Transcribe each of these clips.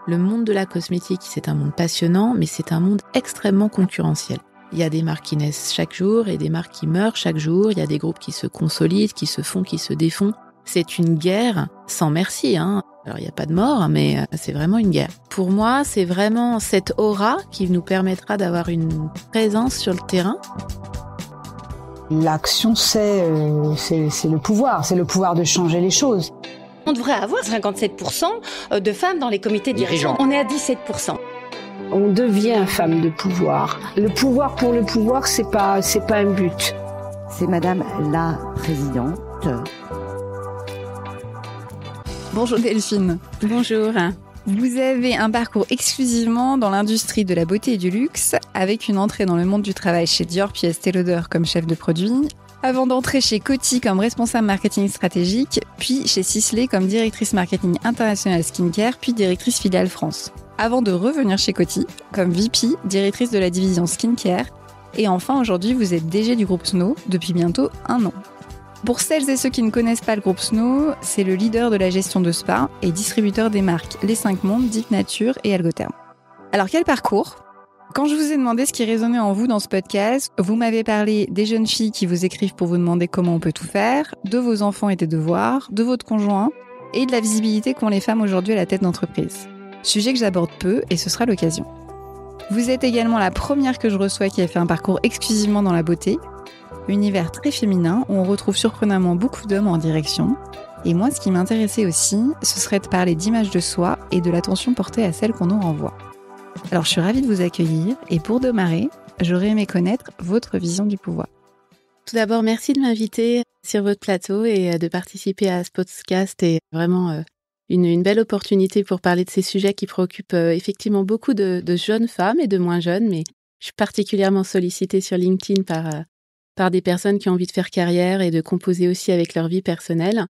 Le monde de la cosmétique, c'est un monde passionnant, mais c'est un monde extrêmement concurrentiel. Il y a des marques qui naissent chaque jour et des marques qui meurent chaque jour. Il y a des groupes qui se consolident, qui se font, qui se défont. C'est une guerre sans merci, hein. Alors, il n'y a pas de mort, mais c'est vraiment une guerre. Pour moi, c'est vraiment cette aura qui nous permettra d'avoir une présence sur le terrain. L'action, c'est le pouvoir de changer les choses. On devrait avoir 57% de femmes dans les comités dirigeants. On est à 17%. On devient femme de pouvoir. Le pouvoir pour le pouvoir, c'est pas un but. C'est Madame la Présidente. Bonjour Delphine. Bonjour. Vous avez un parcours exclusivement dans l'industrie de la beauté et du luxe, avec une entrée dans le monde du travail chez Dior puis Estée Lauder comme chef de produit, avant d'entrer chez Coty comme responsable marketing stratégique, puis chez Sisley comme directrice marketing international skincare, puis directrice filiale France. Avant de revenir chez Coty comme VP, directrice de la division skincare, et enfin aujourd'hui vous êtes DG du groupe Snow depuis bientôt 1 an. Pour celles et ceux qui ne connaissent pas le groupe Snow, c'est le leader de la gestion de spa et distributeur des marques Les 5 Mondes, Deep Nature et Algotherm. Alors quel parcours ? Quand je vous ai demandé ce qui résonnait en vous dans ce podcast, vous m'avez parlé des jeunes filles qui vous écrivent pour vous demander comment on peut tout faire, de vos enfants et des devoirs, de votre conjoint et de la visibilité qu'ont les femmes aujourd'hui à la tête d'entreprise. Sujet que j'aborde peu et ce sera l'occasion. Vous êtes également la première que je reçois qui a fait un parcours exclusivement dans la beauté, univers très féminin où on retrouve surprenamment beaucoup d'hommes en direction. Et moi, ce qui m'intéressait aussi, ce serait de parler d'image de soi et de l'attention portée à celle qu'on nous renvoie. Alors, je suis ravie de vous accueillir et pour démarrer, j'aurais aimé connaître votre vision du pouvoir. Tout d'abord, merci de m'inviter sur votre plateau et de participer à ce podcast. Et vraiment une belle opportunité pour parler de ces sujets qui préoccupent effectivement beaucoup de jeunes femmes et de moins jeunes. Mais je suis particulièrement sollicitée sur LinkedIn par des personnes qui ont envie de faire carrière et de composer aussi avec leur vie personnelle.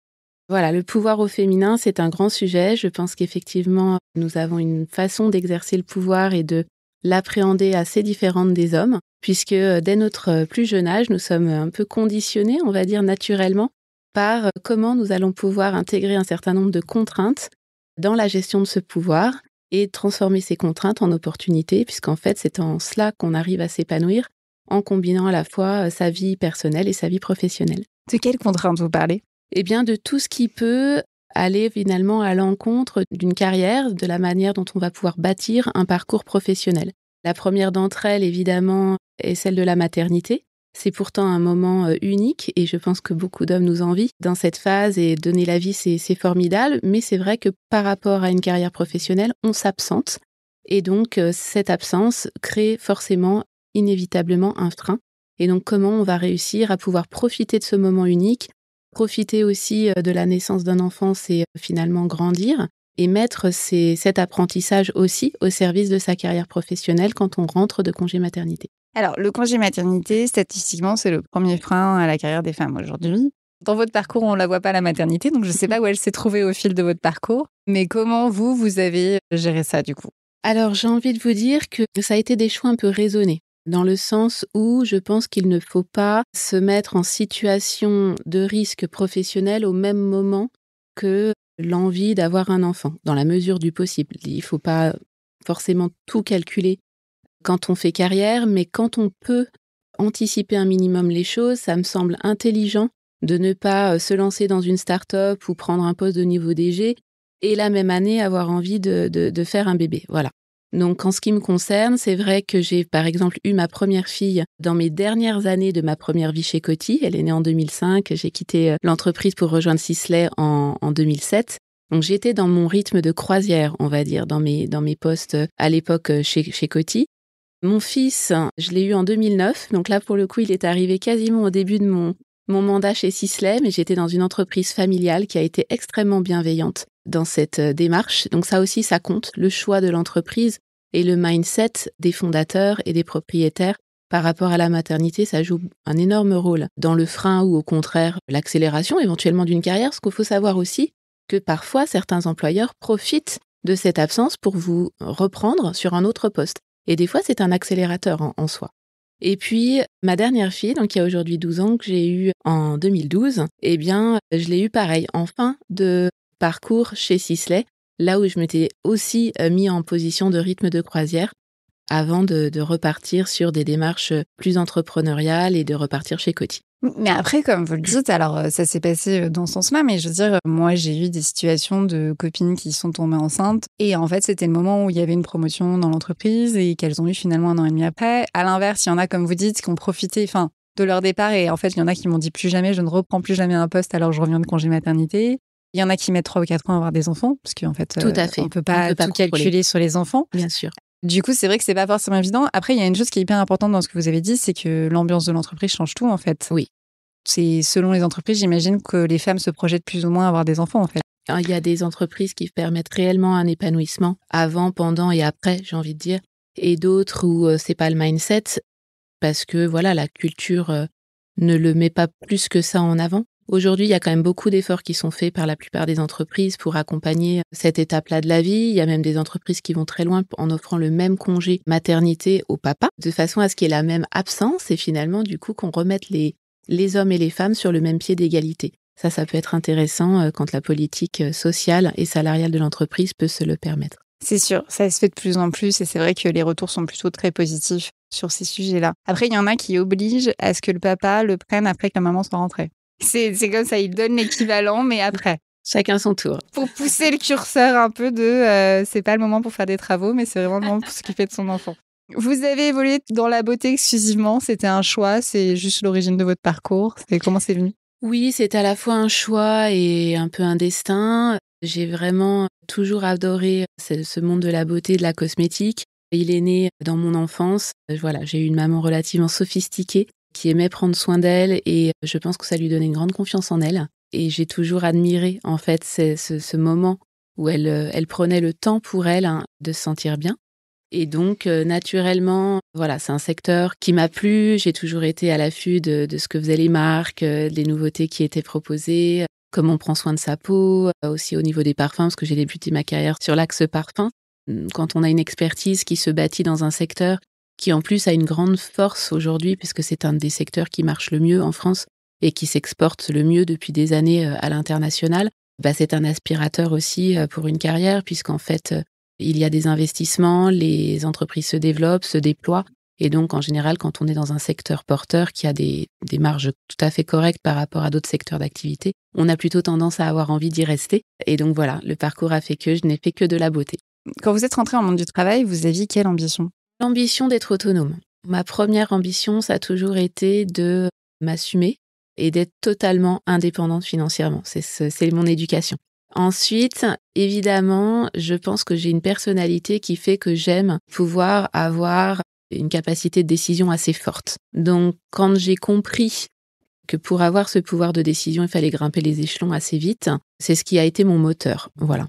Voilà, le pouvoir au féminin, c'est un grand sujet. Je pense qu'effectivement, nous avons une façon d'exercer le pouvoir et de l'appréhender assez différente des hommes, puisque dès notre plus jeune âge, nous sommes un peu conditionnés, on va dire naturellement, par comment nous allons pouvoir intégrer un certain nombre de contraintes dans la gestion de ce pouvoir et transformer ces contraintes en opportunités, puisqu'en fait, c'est en cela qu'on arrive à s'épanouir en combinant à la fois sa vie personnelle et sa vie professionnelle. De quelles contraintes vous parlez ? Eh bien, de tout ce qui peut aller finalement à l'encontre d'une carrière, de la manière dont on va pouvoir bâtir un parcours professionnel. La première d'entre elles, évidemment, est celle de la maternité. C'est pourtant un moment unique et je pense que beaucoup d'hommes nous envient dans cette phase et donner la vie, c'est formidable. Mais c'est vrai que par rapport à une carrière professionnelle, on s'absente et donc cette absence crée forcément inévitablement un frein. Et donc, comment on va réussir à pouvoir profiter de ce moment unique, profiter aussi de la naissance d'un enfant, c'est finalement grandir et mettre cet apprentissage aussi au service de sa carrière professionnelle quand on rentre de congé maternité. Alors, le congé maternité, statistiquement, c'est le premier frein à la carrière des femmes aujourd'hui. Dans votre parcours, on ne la voit pas, la maternité, donc je ne sais pas où elle s'est trouvée au fil de votre parcours. Mais comment vous avez géré ça, du coup ? Alors, j'ai envie de vous dire que ça a été des choix un peu raisonnés. Dans le sens où je pense qu'il ne faut pas se mettre en situation de risque professionnel au même moment que l'envie d'avoir un enfant, dans la mesure du possible. Il ne faut pas forcément tout calculer quand on fait carrière, mais quand on peut anticiper un minimum les choses, ça me semble intelligent de ne pas se lancer dans une start-up ou prendre un poste de niveau DG et la même année avoir envie de faire un bébé. Voilà. Donc, en ce qui me concerne, c'est vrai que j'ai, par exemple, eu ma première fille dans mes dernières années de ma première vie chez Coty. Elle est née en 2005. J'ai quitté l'entreprise pour rejoindre Sisley en 2007. Donc, j'étais dans mon rythme de croisière, on va dire, dans mes postes à l'époque chez Coty. Mon fils, je l'ai eu en 2009. Donc là, pour le coup, il est arrivé quasiment au début de mon mandat chez Sisley, mais j'étais dans une entreprise familiale qui a été extrêmement bienveillante dans cette démarche. Donc ça aussi, ça compte, le choix de l'entreprise et le mindset des fondateurs et des propriétaires par rapport à la maternité, ça joue un énorme rôle dans le frein ou au contraire l'accélération éventuellement d'une carrière. Ce qu'il faut savoir aussi, que parfois certains employeurs profitent de cette absence pour vous reprendre sur un autre poste. Et des fois, c'est un accélérateur en soi. Et puis, ma dernière fille, donc qui a aujourd'hui 12 ans, que j'ai eue en 2012, eh bien, je l'ai eue pareil, en fin de parcours chez Sisley, là où je m'étais aussi mis en position de rythme de croisière avant de repartir sur des démarches plus entrepreneuriales et de repartir chez Coty. Mais après, comme vous le dites, alors ça s'est passé dans ce sens-là, mais je veux dire, moi j'ai eu des situations de copines qui sont tombées enceintes et en fait c'était le moment où il y avait une promotion dans l'entreprise et qu'elles ont eu finalement 1 an et demi après. À l'inverse, il y en a, comme vous dites, qui ont profité de leur départ et en fait il y en a qui m'ont dit plus jamais, je ne reprends plus jamais un poste alors que je reviens de congé maternité. Il y en a qui mettent 3 ou 4 ans à avoir des enfants, parce qu'en fait, Tout à fait. on peut pas tout calculer sur les enfants. Bien sûr. Du coup, c'est vrai que c'est pas forcément évident. Après, il y a une chose qui est hyper importante dans ce que vous avez dit, c'est que l'ambiance de l'entreprise change tout, en fait. Oui. C'est selon les entreprises, j'imagine que les femmes se projettent plus ou moins à avoir des enfants, en fait. Il y a des entreprises qui permettent réellement un épanouissement avant, pendant et après, j'ai envie de dire, et d'autres où c'est pas le mindset parce que voilà, la culture ne le met pas plus que ça en avant. Aujourd'hui, il y a quand même beaucoup d'efforts qui sont faits par la plupart des entreprises pour accompagner cette étape-là de la vie. Il y a même des entreprises qui vont très loin en offrant le même congé maternité au papa, de façon à ce qu'il y ait la même absence et finalement, du coup, qu'on remette les hommes et les femmes sur le même pied d'égalité. Ça peut être intéressant quand la politique sociale et salariale de l'entreprise peut se le permettre. C'est sûr, ça se fait de plus en plus et c'est vrai que les retours sont plutôt très positifs sur ces sujets-là. Après, il y en a qui obligent à ce que le papa le prenne après que la maman soit rentrée. C'est comme ça, ils donnent l'équivalent, mais après. Chacun son tour. Pour pousser le curseur un peu de c'est pas le moment pour faire des travaux, mais c'est vraiment le moment pour s'occuper de son enfant. Vous avez évolué dans la beauté exclusivement, c'était un choix, c'est juste l'origine de votre parcours, comment c'est venu? Oui, c'est à la fois un choix et un peu un destin. J'ai vraiment toujours adoré ce monde de la beauté, de la cosmétique. Il est né dans mon enfance. Voilà, j'ai eu une maman relativement sophistiquée qui aimait prendre soin d'elle et je pense que ça lui donnait une grande confiance en elle. Et j'ai toujours admiré en fait ce moment où elle prenait le temps pour elle de se sentir bien. Et donc, naturellement, voilà, c'est un secteur qui m'a plu. J'ai toujours été à l'affût de ce que faisaient les marques, des nouveautés qui étaient proposées, comment on prend soin de sa peau, aussi au niveau des parfums, parce que j'ai débuté ma carrière sur l'axe parfum. Quand on a une expertise qui se bâtit dans un secteur qui, en plus, a une grande force aujourd'hui, puisque c'est un des secteurs qui marche le mieux en France et qui s'exporte le mieux depuis des années à l'international, c'est un aspirateur aussi pour une carrière, puisqu'en fait, il y a des investissements, les entreprises se développent, se déploient. Et donc, en général, quand on est dans un secteur porteur qui a des marges tout à fait correctes par rapport à d'autres secteurs d'activité, on a plutôt tendance à avoir envie d'y rester. Et donc voilà, le parcours a fait que je n'ai fait que de la beauté. Quand vous êtes rentrée en monde du travail, vous aviez quelle ambition? L'ambition d'être autonome. Ma première ambition, ça a toujours été de m'assumer et d'être totalement indépendante financièrement. C'est mon éducation. Ensuite, évidemment, je pense que j'ai une personnalité qui fait que j'aime pouvoir avoir une capacité de décision assez forte. Donc, quand j'ai compris que pour avoir ce pouvoir de décision, il fallait grimper les échelons assez vite, c'est ce qui a été mon moteur. Voilà.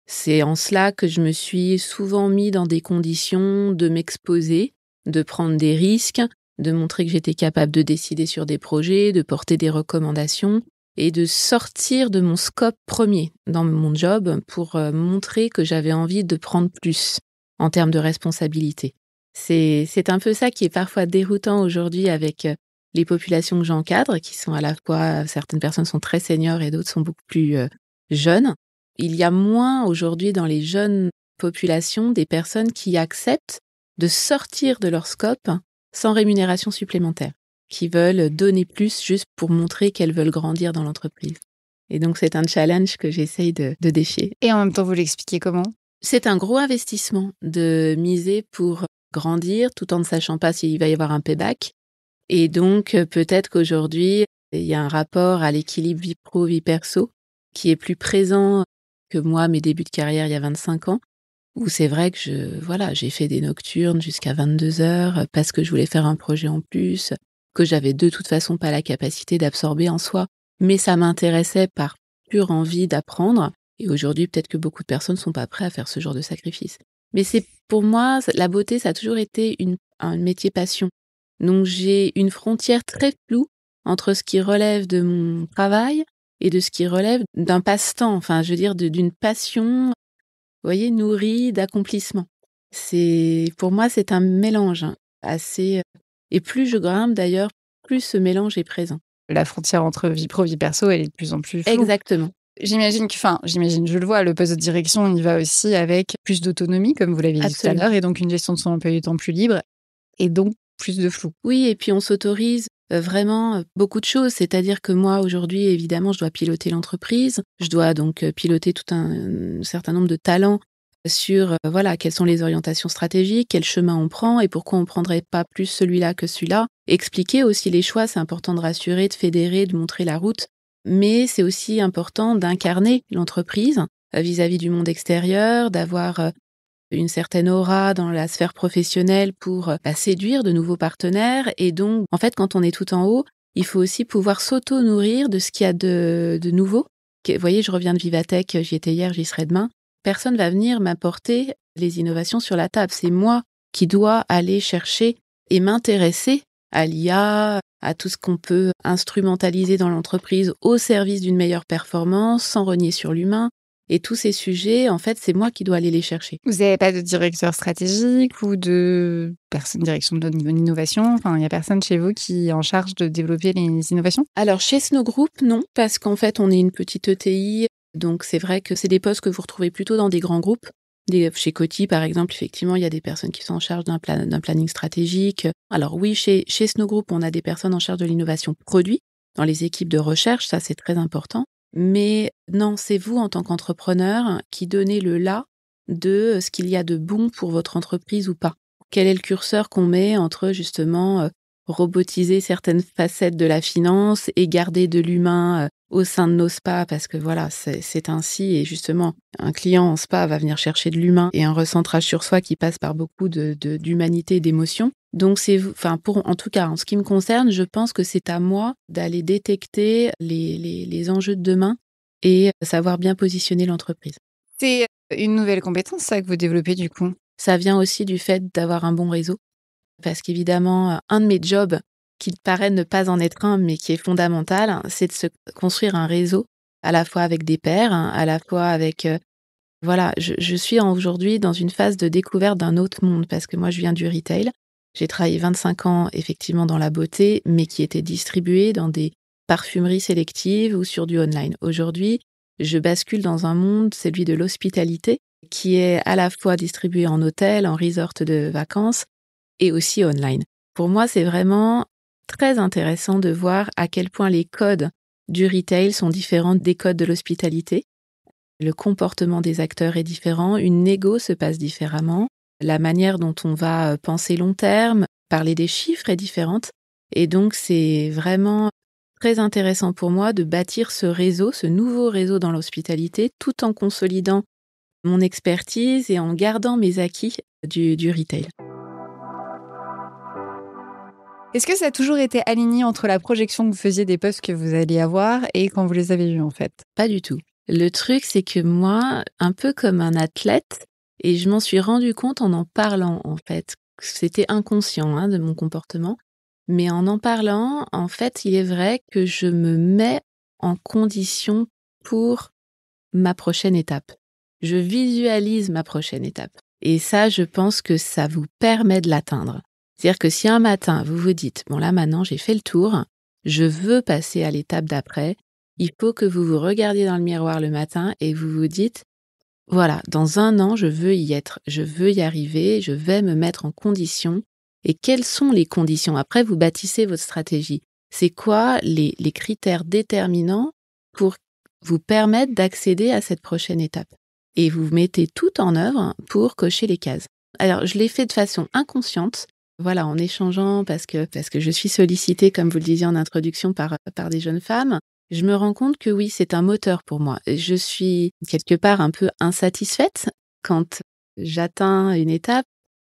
C'est en cela que je me suis souvent mis dans des conditions de m'exposer, de prendre des risques, de montrer que j'étais capable de décider sur des projets, de porter des recommandations et de sortir de mon scope premier dans mon job pour montrer que j'avais envie de prendre plus en termes de responsabilité. C'est un peu ça qui est parfois déroutant aujourd'hui avec les populations que j'encadre, qui sont à la fois, certaines personnes sont très seniors et d'autres sont beaucoup plus jeunes. Il y a moins aujourd'hui dans les jeunes populations des personnes qui acceptent de sortir de leur scope sans rémunération supplémentaire, qui veulent donner plus juste pour montrer qu'elles veulent grandir dans l'entreprise. Et donc, c'est un challenge que j'essaye de défier. Et en même temps, vous l'expliquez comment? C'est un gros investissement de miser pour grandir tout en ne sachant pas s'il va y avoir un payback. Et donc, peut-être qu'aujourd'hui, il y a un rapport à l'équilibre vie pro, vie perso qui est plus présent que moi, mes débuts de carrière il y a 25 ans, où c'est vrai que j'ai fait des nocturnes jusqu'à 22 heures parce que je voulais faire un projet en plus, que j'avais de toute façon pas la capacité d'absorber en soi, mais ça m'intéressait par pure envie d'apprendre. Et aujourd'hui, peut-être que beaucoup de personnes sont pas prêtes à faire ce genre de sacrifice. Mais c'est pour moi, la beauté, ça a toujours été un métier passion. Donc j'ai une frontière très floue entre ce qui relève de mon travail et de ce qui relève d'un passe-temps, enfin, je veux dire, d'une passion, vous voyez, nourrie d'accomplissement. Pour moi, c'est un mélange assez... Et plus je grimpe, d'ailleurs, plus ce mélange est présent. La frontière entre vie pro, vie perso, elle est de plus en plus floue. Exactement. J'imagine, je le vois, le poste de direction, il va aussi avec plus d'autonomie, comme vous l'avez dit tout à l'heure, et donc une gestion de son emploi du temps plus libre, et donc plus de flou. Oui, et puis on s'autorise vraiment beaucoup de choses. C'est-à-dire que moi, aujourd'hui, évidemment, je dois piloter l'entreprise. Je dois donc piloter tout un certain nombre de talents sur quelles sont les orientations stratégiques, quel chemin on prend et pourquoi on ne prendrait pas plus celui-là que celui-là. Expliquer aussi les choix, c'est important de rassurer, de fédérer, de montrer la route. Mais c'est aussi important d'incarner l'entreprise vis-à-vis du monde extérieur, d'avoir une certaine aura dans la sphère professionnelle pour séduire de nouveaux partenaires. Et donc, en fait, quand on est tout en haut, il faut aussi pouvoir s'auto-nourrir de ce qu'il y a de nouveau. Vous voyez, je reviens de Vivatech, j'y étais hier, j'y serai demain. Personne va venir m'apporter les innovations sur la table. C'est moi qui dois aller chercher et m'intéresser à l'IA, à tout ce qu'on peut instrumentaliser dans l'entreprise au service d'une meilleure performance, sans renier sur l'humain. Et tous ces sujets, en fait, c'est moi qui dois aller les chercher. Vous n'avez pas de directeur stratégique ou de personne direction de l'innovation? Enfin, il n'y a personne chez vous qui est en charge de développer les innovations? Alors, chez Snow Group, non, parce qu'en fait, on est une petite ETI. Donc, c'est vrai que c'est des postes que vous retrouvez plutôt dans des grands groupes. Chez Coty, par exemple, effectivement, il y a des personnes qui sont en charge d'un planning stratégique. Alors oui, chez Snow Group, on a des personnes en charge de l'innovation produit dans les équipes de recherche, ça c'est très important. Mais non, c'est vous en tant qu'entrepreneur qui donnez le là de ce qu'il y a de bon pour votre entreprise ou pas. Quel est le curseur qu'on met entre justement robotiser certaines facettes de la finance et garder de l'humain au sein de nos spas, parce que voilà, c'est ainsi. Et justement, un client en spa va venir chercher de l'humain et un recentrage sur soi qui passe par beaucoup d'humanité et d'émotion. Donc, en tout cas, en ce qui me concerne, je pense que c'est à moi d'aller détecter les enjeux de demain et savoir bien positionner l'entreprise. C'est une nouvelle compétence, ça, que vous développez du coup? Ça vient aussi du fait d'avoir un bon réseau. Parce qu'évidemment, un de mes jobs, qui paraît ne pas en être un, mais qui est fondamental, c'est de se construire un réseau, à la fois avec des pairs, à la fois avec... je suis aujourd'hui dans une phase de découverte d'un autre monde, parce que moi, je viens du retail. J'ai travaillé 25 ans, effectivement, dans la beauté, mais qui était distribuée dans des parfumeries sélectives ou sur du online. Aujourd'hui, je bascule dans un monde, celui de l'hospitalité, qui est à la fois distribué en hôtel, en resort de vacances, et aussi online. Pour moi, c'est vraiment très intéressant de voir à quel point les codes du retail sont différents des codes de l'hospitalité. Le comportement des acteurs est différent, une négo se passe différemment, la manière dont on va penser long terme, parler des chiffres est différente. Et donc, c'est vraiment très intéressant pour moi de bâtir ce réseau, ce nouveau réseau dans l'hospitalité, tout en consolidant mon expertise et en gardant mes acquis du retail. Est-ce que ça a toujours été aligné entre la projection que vous faisiez des postes que vous alliez avoir et quand vous les avez eus, en fait? Pas du tout. Le truc, c'est que moi, un peu comme un athlète, et je m'en suis rendu compte en parlant, en fait. C'était inconscient de mon comportement. Mais en parlant, en fait, il est vrai que je me mets en condition pour ma prochaine étape. Je visualise ma prochaine étape. Et ça, je pense que ça vous permet de l'atteindre. C'est-à-dire que si un matin, vous vous dites « Bon là, maintenant, j'ai fait le tour, je veux passer à l'étape d'après », il faut que vous vous regardiez dans le miroir le matin et vous vous dites « Voilà, dans 1 an, je veux y être, je veux y arriver, je vais me mettre en condition. » Et quelles sont les conditions? Après, vous bâtissez votre stratégie. C'est quoi les critères déterminants pour vous permettre d'accéder à cette prochaine étape? Et vous mettez tout en œuvre pour cocher les cases. Alors, je l'ai fait de façon inconsciente, en échangeant, parce que je suis sollicitée, comme vous le disiez en introduction, par des jeunes femmes. Je me rends compte que oui, c'est un moteur pour moi. Je suis quelque part un peu insatisfaite quand j'atteins une étape.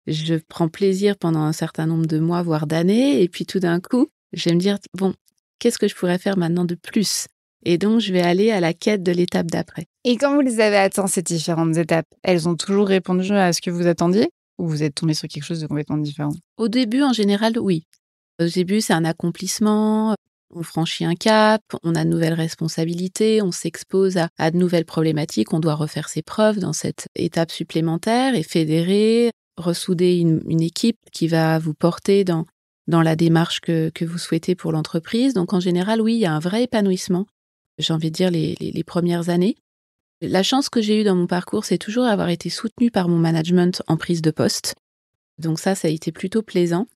Je prends plaisir pendant un certain nombre de mois, voire d'années, et puis tout d'un coup, je vais me dire, bon, qu'est-ce que je pourrais faire maintenant de plus? Et donc, je vais aller à la quête de l'étape d'après. Et quand vous les avez atteintes, ces différentes étapes, elles ont toujours répondu à ce que vous attendiez? Ou vous êtes tombé sur quelque chose de complètement différent? Au début, en général, oui. Au début, c'est un accomplissement, on franchit un cap, on a de nouvelles responsabilités, on s'expose à de nouvelles problématiques, on doit refaire ses preuves dans cette étape supplémentaire et fédérer, ressouder une équipe qui va vous porter dans la démarche que vous souhaitez pour l'entreprise. Donc, en général, oui, il y a un vrai épanouissement j'ai envie de dire, les premières années. La chance que j'ai eue dans mon parcours, c'est toujours avoir été soutenue par mon management en prise de poste. Donc ça a été plutôt plaisant.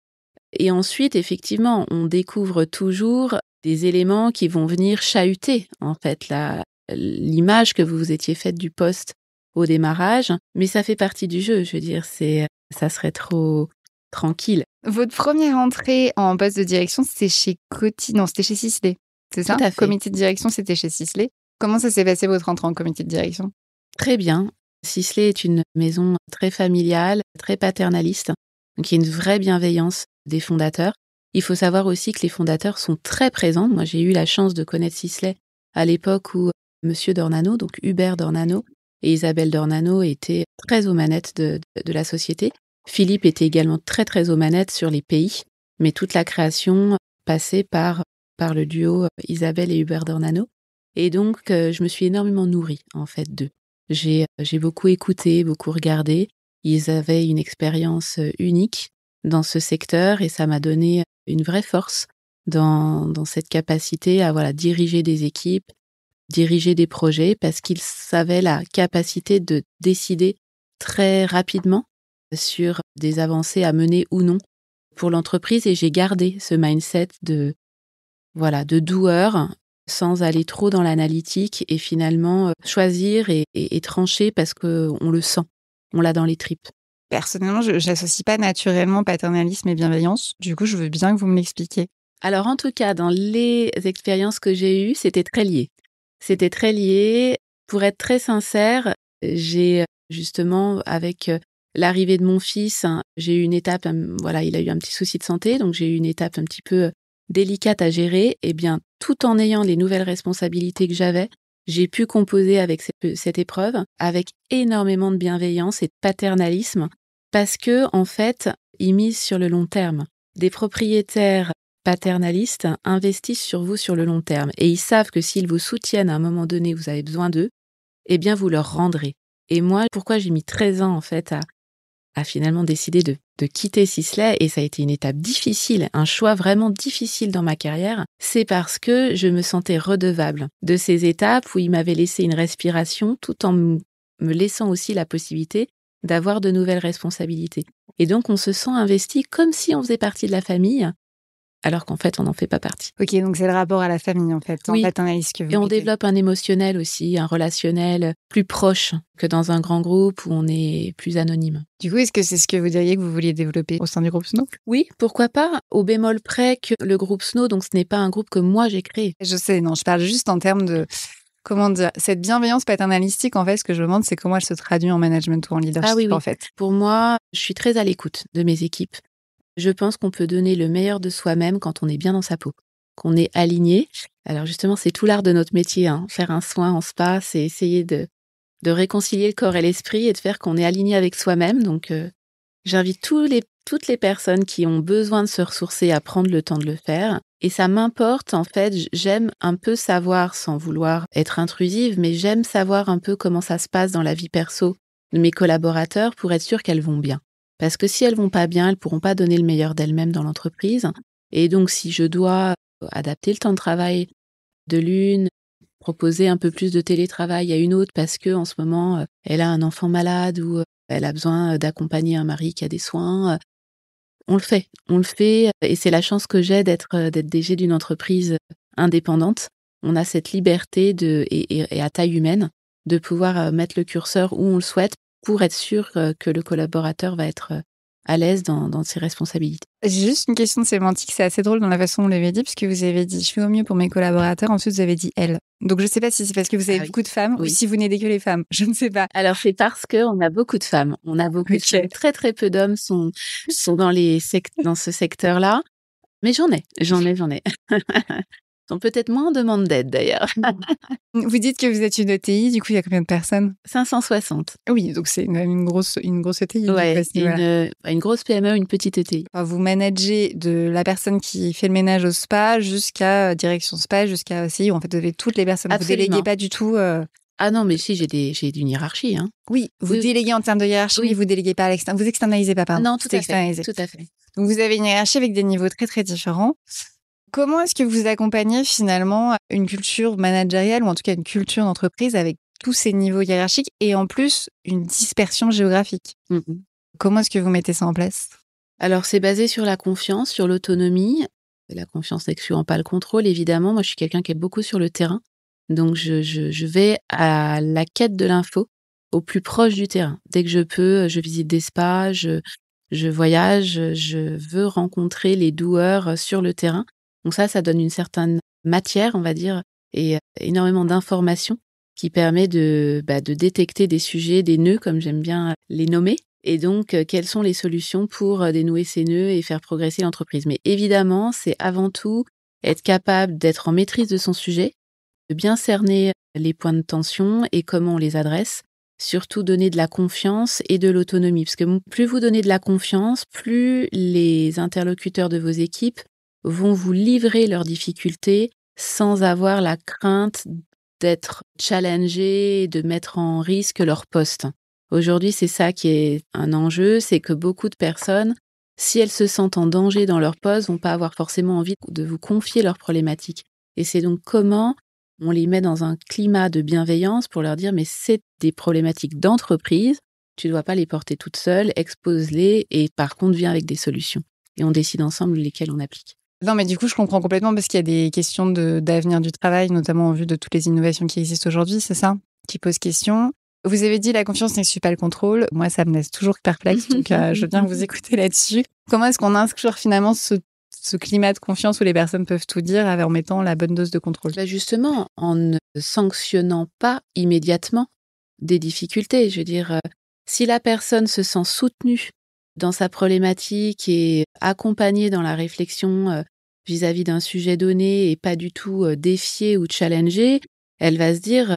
Et ensuite, effectivement, on découvre toujours des éléments qui vont venir chahuter, en fait, l'image que vous vous étiez faite du poste au démarrage. Mais ça fait partie du jeu, je veux dire, ça serait trop tranquille. Votre première entrée en poste de direction, c'était chez Coty, non, c'était chez Sisley, c'est ça? Tout à fait. Comité de direction, c'était chez Sisley. Comment ça s'est passé votre entrée en comité de direction? Très bien. Sisley est une maison très familiale, très paternaliste. Donc il y a une vraie bienveillance des fondateurs. Il faut savoir aussi que les fondateurs sont très présents. Moi, j'ai eu la chance de connaître Sisley à l'époque où Monsieur Dornano, donc Hubert Dornano et Isabelle Dornano étaient très aux manettes de la société. Philippe était également très très aux manettes sur les pays, mais toute la création passait par le duo Isabelle et Hubert Dornano. Et donc, je me suis énormément nourrie, en fait, d'eux. J'ai beaucoup écouté, beaucoup regardé. Ils avaient une expérience unique dans ce secteur et ça m'a donné une vraie force dans cette capacité à diriger des équipes, diriger des projets, parce qu'ils avaient la capacité de décider très rapidement sur des avancées à mener ou non pour l'entreprise. Et j'ai gardé ce mindset de doueur, sans aller trop dans l'analytique et finalement choisir et trancher parce qu'on le sent, on l'a dans les tripes. Personnellement, je n'associe pas naturellement paternalisme et bienveillance. Du coup, je veux bien que vous me l'expliquiez. Alors, en tout cas, dans les expériences que j'ai eues, c'était très lié. C'était très lié. Pour être très sincère, j'ai justement, avec l'arrivée de mon fils, j'ai eu une étape, il a eu un petit souci de santé, donc j'ai eu une étape un petit peu délicate à gérer. Et bien, tout en ayant les nouvelles responsabilités que j'avais, j'ai pu composer avec cette épreuve avec énormément de bienveillance et de paternalisme parce que, en fait, ils misent sur le long terme. Des propriétaires paternalistes investissent sur vous sur le long terme et ils savent que s'ils vous soutiennent à un moment donné, vous avez besoin d'eux, eh bien, vous leur rendrez. Et moi, pourquoi j'ai mis 13 ans, en fait, à finalement décider de quitter Sisley, et ça a été une étape difficile, un choix vraiment difficile dans ma carrière, c'est parce que je me sentais redevable de ces étapes où il m'avait laissé une respiration tout en me laissant aussi la possibilité d'avoir de nouvelles responsabilités. Et donc, on se sent investi comme si on faisait partie de la famille, alors qu'en fait, on n'en fait pas partie. Ok, donc c'est le rapport à la famille, en fait, oui. En paternaliste que vous Et on développe un émotionnel aussi, un relationnel plus proche que dans un grand groupe où on est plus anonyme. Du coup, est-ce que c'est ce que vous diriez que vous vouliez développer au sein du groupe Snow? Oui, pourquoi pas, au bémol près que le groupe Snow, donc ce n'est pas un groupe que moi j'ai créé. Je sais, non, je parle juste en termes de, comment dire, cette bienveillance paternalistique, en fait, ce que je me demande, c'est comment elle se traduit en management ou en leadership, oui. en fait. Pour moi, je suis très à l'écoute de mes équipes. Je pense qu'on peut donner le meilleur de soi-même quand on est bien dans sa peau, qu'on est aligné. Alors justement, c'est tout l'art de notre métier. Faire un soin en spa, c'est essayer de réconcilier le corps et l'esprit et de faire qu'on est aligné avec soi-même. Donc, j'invite toutes les personnes qui ont besoin de se ressourcer à prendre le temps de le faire. Et ça m'importe, en fait, j'aime un peu savoir, sans vouloir être intrusive, mais j'aime savoir un peu comment ça se passe dans la vie perso de mes collaborateurs pour être sûre qu'elles vont bien. Parce que si elles vont pas bien, elles pourront pas donner le meilleur d'elles-mêmes dans l'entreprise. Et donc, si je dois adapter le temps de travail de l'une, proposer un peu plus de télétravail à une autre parce que en ce moment, elle a un enfant malade ou elle a besoin d'accompagner un mari qui a des soins, on le fait. Et c'est la chance que j'ai d'être DG d'une entreprise indépendante. On a cette liberté et à taille humaine de pouvoir mettre le curseur où on le souhaite pour être sûr que le collaborateur va être à l'aise dans ses responsabilités. J'ai juste une question de sémantique, c'est assez drôle dans la façon dont vous l'avez dit, puisque vous avez dit « je fais au mieux pour mes collaborateurs », ensuite vous avez dit « elle ». Donc je ne sais pas si c'est parce que vous avez beaucoup de femmes ou si vous n'aidez que les femmes, je ne sais pas. Alors c'est parce qu'on a beaucoup de femmes, de femmes. Très très peu d'hommes sont dans ce secteur-là, mais j'en ai. Sont peut-être moins en demande d'aide d'ailleurs. Vous dites que vous êtes une ETI, du coup il y a combien de personnes? 560. Oui, donc c'est une grosse ETI. Ouais, une grosse PME, une petite ETI. Vous managez de la personne qui fait le ménage au spa jusqu'à direction spa, jusqu'à ETI, en fait vous avez toutes les personnes. Absolument. Vous déléguez pas du tout. Ah non, mais si, j'ai une hiérarchie. Oui, vous déléguez en termes de hiérarchie, oui. Vous déléguez pas à l'externe. Vous externalisez pas, pardon. Non, tout à fait. Donc vous avez une hiérarchie avec des niveaux très très différents. Comment est-ce que vous accompagnez finalement une culture managériale ou en tout cas une culture d'entreprise avec tous ces niveaux hiérarchiques et en plus une dispersion géographique? Comment est-ce que vous mettez ça en place? Alors, c'est basé sur la confiance, sur l'autonomie. La confiance n'excluant pas le contrôle, évidemment. Moi, je suis quelqu'un qui est beaucoup sur le terrain. Donc, je vais à la quête de l'info, au plus proche du terrain. Dès que je peux, je visite des spas, je voyage, je veux rencontrer les doueurs sur le terrain. Donc ça donne une certaine matière, on va dire, et énormément d'informations qui permet de détecter des sujets, des nœuds, comme j'aime bien les nommer. Et donc, quelles sont les solutions pour dénouer ces nœuds et faire progresser l'entreprise. Mais évidemment, c'est avant tout être capable d'être en maîtrise de son sujet, de bien cerner les points de tension et comment on les adresse. Surtout donner de la confiance et de l'autonomie. Parce que plus vous donnez de la confiance, plus les interlocuteurs de vos équipes vont vous livrer leurs difficultés sans avoir la crainte d'être challengés, de mettre en risque leur poste. Aujourd'hui, c'est ça qui est un enjeu, c'est que beaucoup de personnes, si elles se sentent en danger dans leur poste, vont pas avoir forcément envie de vous confier leurs problématiques. Et c'est donc comment on les met dans un climat de bienveillance pour leur dire mais c'est des problématiques d'entreprise, tu ne dois pas les porter toute seule, expose-les et par contre viens avec des solutions. Et on décide ensemble lesquelles on applique. Non, mais du coup, je comprends complètement parce qu'il y a des questions d'avenir du travail, notamment en vue de toutes les innovations qui existent aujourd'hui, c'est ça qui pose question. Vous avez dit la confiance n'exclut pas le contrôle. Moi, ça me laisse toujours perplexe, donc je veux bien vous écouter là-dessus. Comment est-ce qu'on instaure finalement ce climat de confiance où les personnes peuvent tout dire en mettant la bonne dose de contrôle? Justement, en ne sanctionnant pas immédiatement des difficultés. Je veux dire, si la personne se sent soutenue dans sa problématique et accompagnée dans la réflexion vis-à-vis d'un sujet donné et pas du tout défiée ou challengée, elle va se dire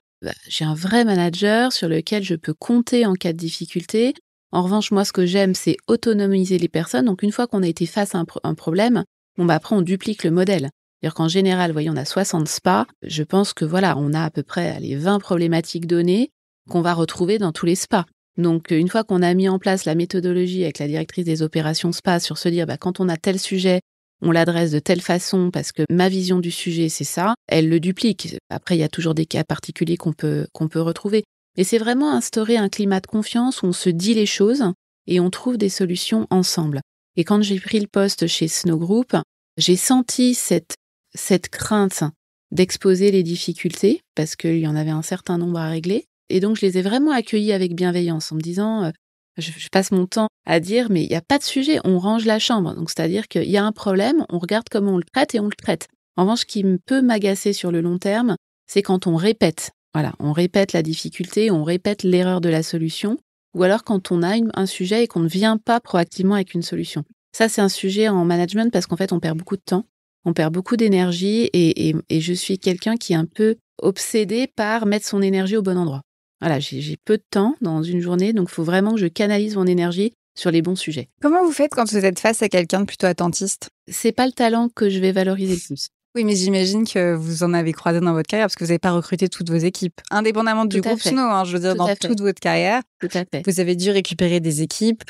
j'ai un vrai manager sur lequel je peux compter en cas de difficulté. En revanche, moi, ce que j'aime, c'est autonomiser les personnes. Donc, une fois qu'on a été face à un problème, après, on duplique le modèle. C'est-à-dire qu'en général, vous voyez, on a 60 spas. Je pense que voilà, on a à peu près les 20 problématiques données qu'on va retrouver dans tous les spas. Donc, une fois qu'on a mis en place la méthodologie avec la directrice des opérations spa sur se dire quand on a tel sujet, on l'adresse de telle façon parce que ma vision du sujet, c'est ça, elle le duplique. Après, il y a toujours des cas particuliers qu'on peut retrouver. Et c'est vraiment instaurer un climat de confiance où on se dit les choses et on trouve des solutions ensemble. Et quand j'ai pris le poste chez Snow Group, j'ai senti cette crainte d'exposer les difficultés parce qu'il y en avait un certain nombre à régler. Et donc, je les ai vraiment accueillis avec bienveillance en me disant, je passe mon temps à dire, mais il n'y a pas de sujet, on range la chambre. Donc, c'est-à-dire qu'il y a un problème, on regarde comment on le traite et on le traite. En revanche, ce qui peut m'agacer sur le long terme, c'est quand on répète. Voilà, on répète la difficulté, on répète l'erreur de la solution, ou alors quand on a un sujet et qu'on ne vient pas proactivement avec une solution. Ça, c'est un sujet en management parce qu'en fait, on perd beaucoup de temps, on perd beaucoup d'énergie et je suis quelqu'un qui est un peu obsédé par mettre son énergie au bon endroit. Voilà, j'ai peu de temps dans une journée, donc il faut vraiment que je canalise mon énergie sur les bons sujets. Comment vous faites quand vous êtes face à quelqu'un de plutôt attentiste? C'est pas le talent que je vais valoriser le plus. Oui, mais j'imagine que vous en avez croisé dans votre carrière parce que vous n'avez pas recruté toutes vos équipes. Indépendamment du groupe Snow, je veux dire, dans toute votre carrière, tout à fait. Vous avez dû récupérer des équipes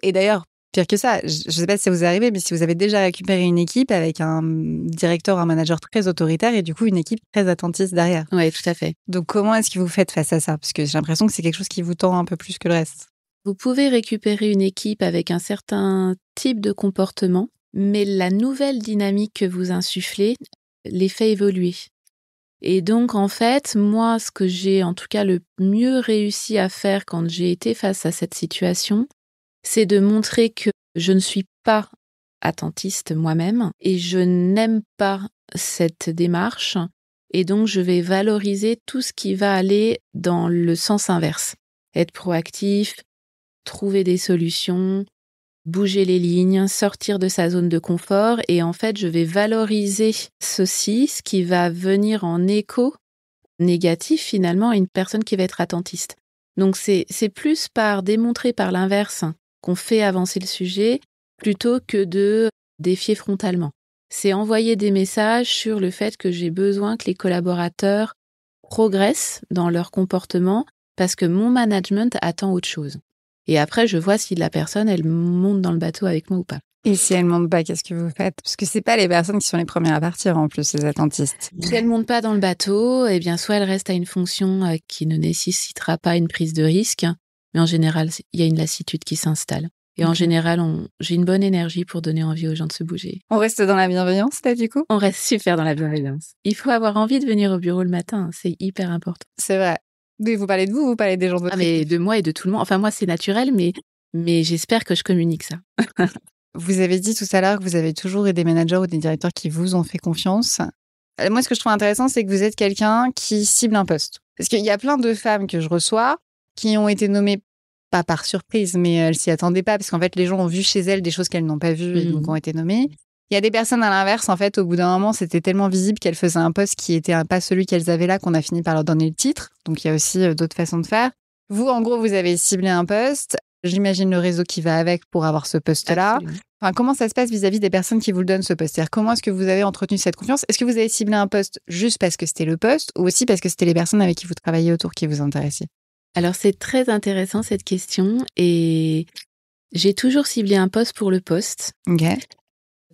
et d'ailleurs, pire que ça, je ne sais pas si ça vous est arrivé, mais si vous avez déjà récupéré une équipe avec un directeur, un manager très autoritaire et du coup une équipe très attentiste derrière. Oui, tout à fait. Donc comment est-ce que vous faites face à ça? Parce que j'ai l'impression que c'est quelque chose qui vous tend un peu plus que le reste. Vous pouvez récupérer une équipe avec un certain type de comportement, mais la nouvelle dynamique que vous insufflez les fait évoluer. Et donc, en fait, moi, ce que j'ai en tout cas le mieux réussi à faire quand j'ai été face à cette situation, c'est de montrer que je ne suis pas attentiste moi-même et je n'aime pas cette démarche. Et donc, je vais valoriser tout ce qui va aller dans le sens inverse. Être proactif, trouver des solutions, bouger les lignes, sortir de sa zone de confort. Et en fait, je vais valoriser ceci, ce qui va venir en écho négatif finalement à une personne qui va être attentiste. Donc, c'est plus par démontrer par l'inverse qu'on fait avancer le sujet plutôt que de défier frontalement. C'est envoyer des messages sur le fait que j'ai besoin que les collaborateurs progressent dans leur comportement parce que mon management attend autre chose. Et après, je vois si la personne, elle monte dans le bateau avec moi ou pas. Et si elles montent pas, qu'est-ce que vous faites? Parce que c'est pas les personnes qui sont les premières à partir en plus, les attentistes. Si elles montent pas dans le bateau, eh bien soit elles restent à une fonction qui ne nécessitera pas une prise de risque, mais en général, il y a une lassitude qui s'installe. Et en général, j'ai une bonne énergie pour donner envie aux gens de se bouger. On reste dans la bienveillance, là, du coup? On reste super dans la bienveillance. Il faut avoir envie de venir au bureau le matin, c'est hyper important. C'est vrai. Oui, vous parlez de vous parlez des gens de votre mais équipe? de moi et de tout le monde. Enfin, moi, c'est naturel, mais j'espère que je communique ça. Vous avez dit tout à l'heure que vous avez toujours eu des managers ou des directeurs qui vous ont fait confiance. Moi, ce que je trouve intéressant, c'est que vous êtes quelqu'un qui cible un poste. Parce qu'il y a plein de femmes que je reçois qui ont été nommées, pas par surprise, mais elles s'y attendaient pas, parce qu'en fait, les gens ont vu chez elles des choses qu'elles n'ont pas vues et donc ont été nommées. Il y a des personnes à l'inverse, en fait, au bout d'un moment, c'était tellement visible qu'elles faisaient un poste qui était pas celui qu'elles avaient là, qu'on a fini par leur donner le titre. Donc, il y a aussi d'autres façons de faire. Vous, en gros, vous avez ciblé un poste. J'imagine le réseau qui va avec pour avoir ce poste-là. Enfin, comment ça se passe vis-à-vis des personnes qui vous le donnent, ce poste? C'est-à-dire, comment est-ce que vous avez entretenu cette confiance? Est-ce que vous avez ciblé un poste juste parce que c'était le poste ou aussi parce que c'était les personnes avec qui vous travaillez autour qui vous intéressaient? Alors, c'est très intéressant cette question et j'ai toujours ciblé un poste pour le poste. Ok.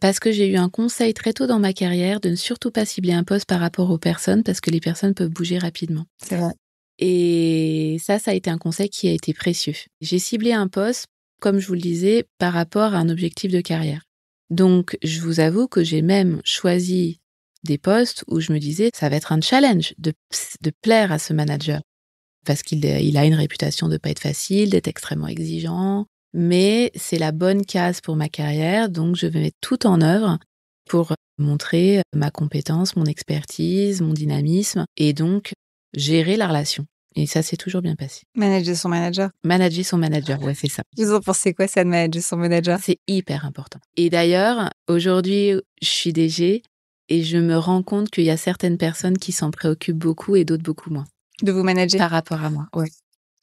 Parce que j'ai eu un conseil très tôt dans ma carrière de ne surtout pas cibler un poste par rapport aux personnes parce que les personnes peuvent bouger rapidement. C'est vrai. Et ça a été un conseil qui a été précieux. J'ai ciblé un poste, comme je vous le disais, par rapport à un objectif de carrière. Donc, je vous avoue que j'ai même choisi des postes où je me disais, ça va être un challenge de plaire à ce manager. Parce qu'il a une réputation de ne pas être facile, d'être extrêmement exigeant. Mais c'est la bonne case pour ma carrière, donc je vais mettre tout en œuvre pour montrer ma compétence, mon expertise, mon dynamisme, et donc gérer la relation. Et ça s'est toujours bien passé. Manager son manager. Manager son manager, ouais, c'est ça. Vous en pensez quoi, ça, de manager son manager? C'est hyper important. Et d'ailleurs, aujourd'hui, je suis DG et je me rends compte qu'il y a certaines personnes qui s'en préoccupent beaucoup et d'autres beaucoup moins. De vous manager? Par rapport à moi, ouais.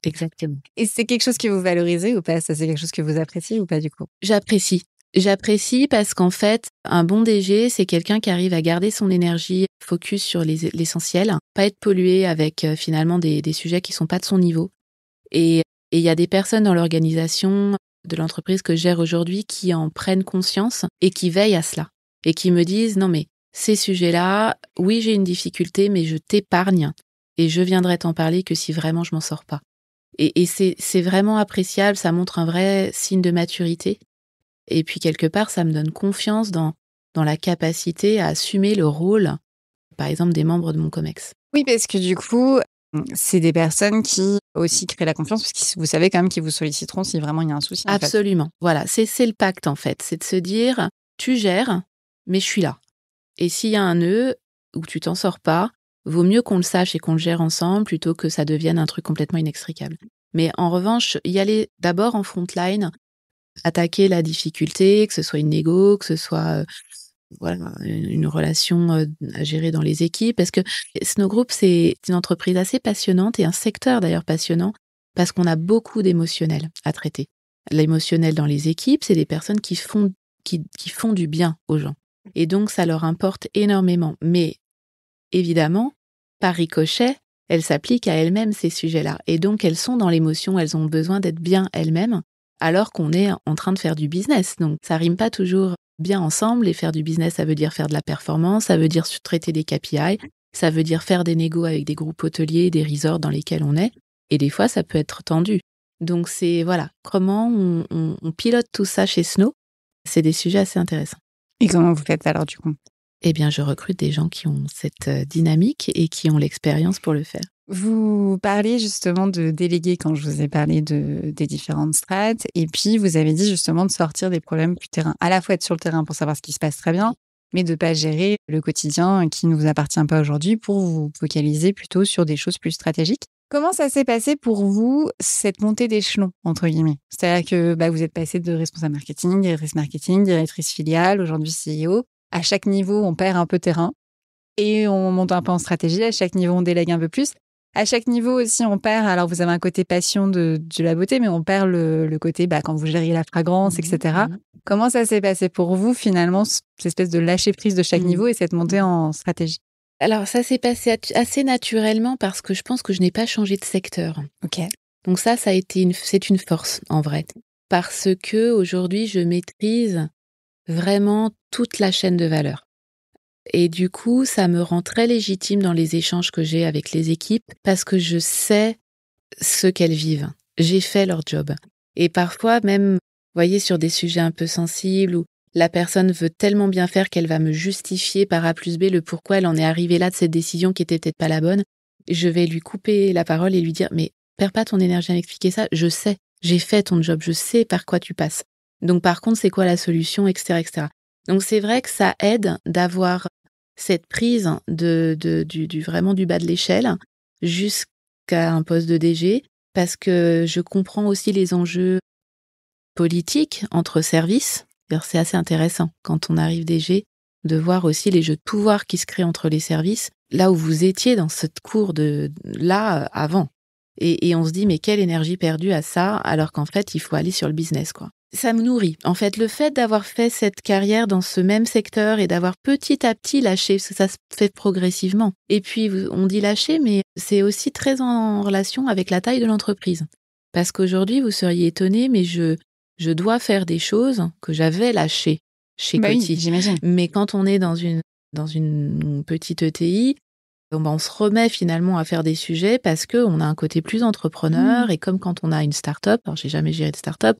Exactement. Et c'est quelque chose que vous valorisez ou pas? Ça, c'est quelque chose que vous appréciez ou pas, du coup? J'apprécie. J'apprécie parce qu'en fait, un bon DG, c'est quelqu'un qui arrive à garder son énergie focus sur l'essentiel, pas être pollué avec finalement des sujets qui sont pas de son niveau. Et il y a des personnes dans l'organisation de l'entreprise que je gère aujourd'hui qui en prennent conscience et qui veillent à cela. Et qui me disent, non mais ces sujets-là, oui j'ai une difficulté, mais je t'épargne et je viendrai t'en parler que si vraiment je m'en sors pas. Et c'est vraiment appréciable, ça montre un vrai signe de maturité. Et puis, quelque part, ça me donne confiance dans la capacité à assumer le rôle, par exemple, des membres de mon COMEX. Oui, parce que du coup, c'est des personnes qui aussi créent la confiance, parce que vous savez quand même qu'ils vous solliciteront si vraiment il y a un souci. Absolument. Voilà, c'est le pacte, en fait. C'est de se dire, tu gères, mais je suis là. Et s'il y a un nœud où tu t'en sors pas, vaut mieux qu'on le sache et qu'on le gère ensemble plutôt que ça devienne un truc complètement inextricable. Mais en revanche, y aller d'abord en frontline, attaquer la difficulté, que ce soit une négo, que ce soit une relation à gérer dans les équipes. Parce que Snow Group, c'est une entreprise assez passionnante et un secteur d'ailleurs passionnant parce qu'on a beaucoup d'émotionnel à traiter. L'émotionnel dans les équipes, c'est des personnes qui font du bien aux gens. Et donc, ça leur importe énormément. Mais évidemment, par ricochet, elles s'appliquent à elles-mêmes ces sujets-là. Et donc, elles sont dans l'émotion, elles ont besoin d'être bien elles-mêmes, alors qu'on est en train de faire du business. Donc, ça rime pas toujours bien ensemble. Et faire du business, ça veut dire faire de la performance, ça veut dire traiter des KPI, ça veut dire faire des négos avec des groupes hôteliers, des resorts dans lesquels on est. Et des fois, ça peut être tendu. Donc, c'est, voilà, comment on pilote tout ça chez Snow. C'est des sujets assez intéressants. Et comment vous faites alors, du coup? Eh bien, je recrute des gens qui ont cette dynamique et qui ont l'expérience pour le faire. Vous parliez justement de déléguer quand je vous ai parlé des différentes strates. Et puis, vous avez dit justement de sortir des problèmes plus terrain. À la fois être sur le terrain pour savoir ce qui se passe très bien, mais de ne pas gérer le quotidien qui ne vous appartient pas aujourd'hui pour vous focaliser plutôt sur des choses plus stratégiques. Comment ça s'est passé pour vous, cette montée d'échelon, entre guillemets? C'est-à-dire que vous êtes passé de responsable marketing, directrice filiale, aujourd'hui CEO. À chaque niveau, on perd un peu terrain et on monte un peu en stratégie. À chaque niveau, on délègue un peu plus. À chaque niveau aussi, on perd. Alors, vous avez un côté passion de la beauté, mais on perd le côté quand vous gériez la fragrance, etc. Comment ça s'est passé pour vous, finalement, cette espèce de lâcher prise de chaque niveau et cette montée en stratégie? Alors, ça s'est passé assez naturellement parce que je pense que je n'ai pas changé de secteur. Ok. Donc ça a été c'est une force, en vrai. Parce que aujourd'hui, je maîtrise vraiment toute la chaîne de valeur. Et du coup, ça me rend très légitime dans les échanges que j'ai avec les équipes parce que je sais ce qu'elles vivent. J'ai fait leur job. Et parfois, même, vous voyez, sur des sujets un peu sensibles où la personne veut tellement bien faire qu'elle va me justifier par A plus B le pourquoi elle en est arrivée là de cette décision qui était peut-être pas la bonne, je vais lui couper la parole et lui dire « Mais perds pas ton énergie à m'expliquer ça, je sais, j'ai fait ton job, je sais par quoi tu passes. Donc par contre, c'est quoi la solution, etc. etc. » Donc c'est vrai que ça aide d'avoir cette prise vraiment du bas de l'échelle jusqu'à un poste de DG, parce que je comprends aussi les enjeux politiques entre services. D'ailleurs, c'est assez intéressant quand on arrive DG de voir aussi les jeux de pouvoir qui se créent entre les services, là où vous étiez dans cette cour de là avant. Et on se dit, mais quelle énergie perdue à ça, alors qu'en fait, il faut aller sur le business, quoi. Ça me nourrit. En fait, le fait d'avoir fait cette carrière dans ce même secteur et d'avoir petit à petit lâché, parce que ça se fait progressivement. Et puis, on dit lâcher, mais c'est aussi très en relation avec la taille de l'entreprise. Parce qu'aujourd'hui, vous seriez étonnés, mais je dois faire des choses que j'avais lâchées chez Coty. Oui, j'imagine. Mais quand on est dans une petite ETI, on se remet finalement à faire des sujets parce qu'on a un côté plus entrepreneur. Et comme quand on a une start-up, alors j'ai jamais géré de start-up,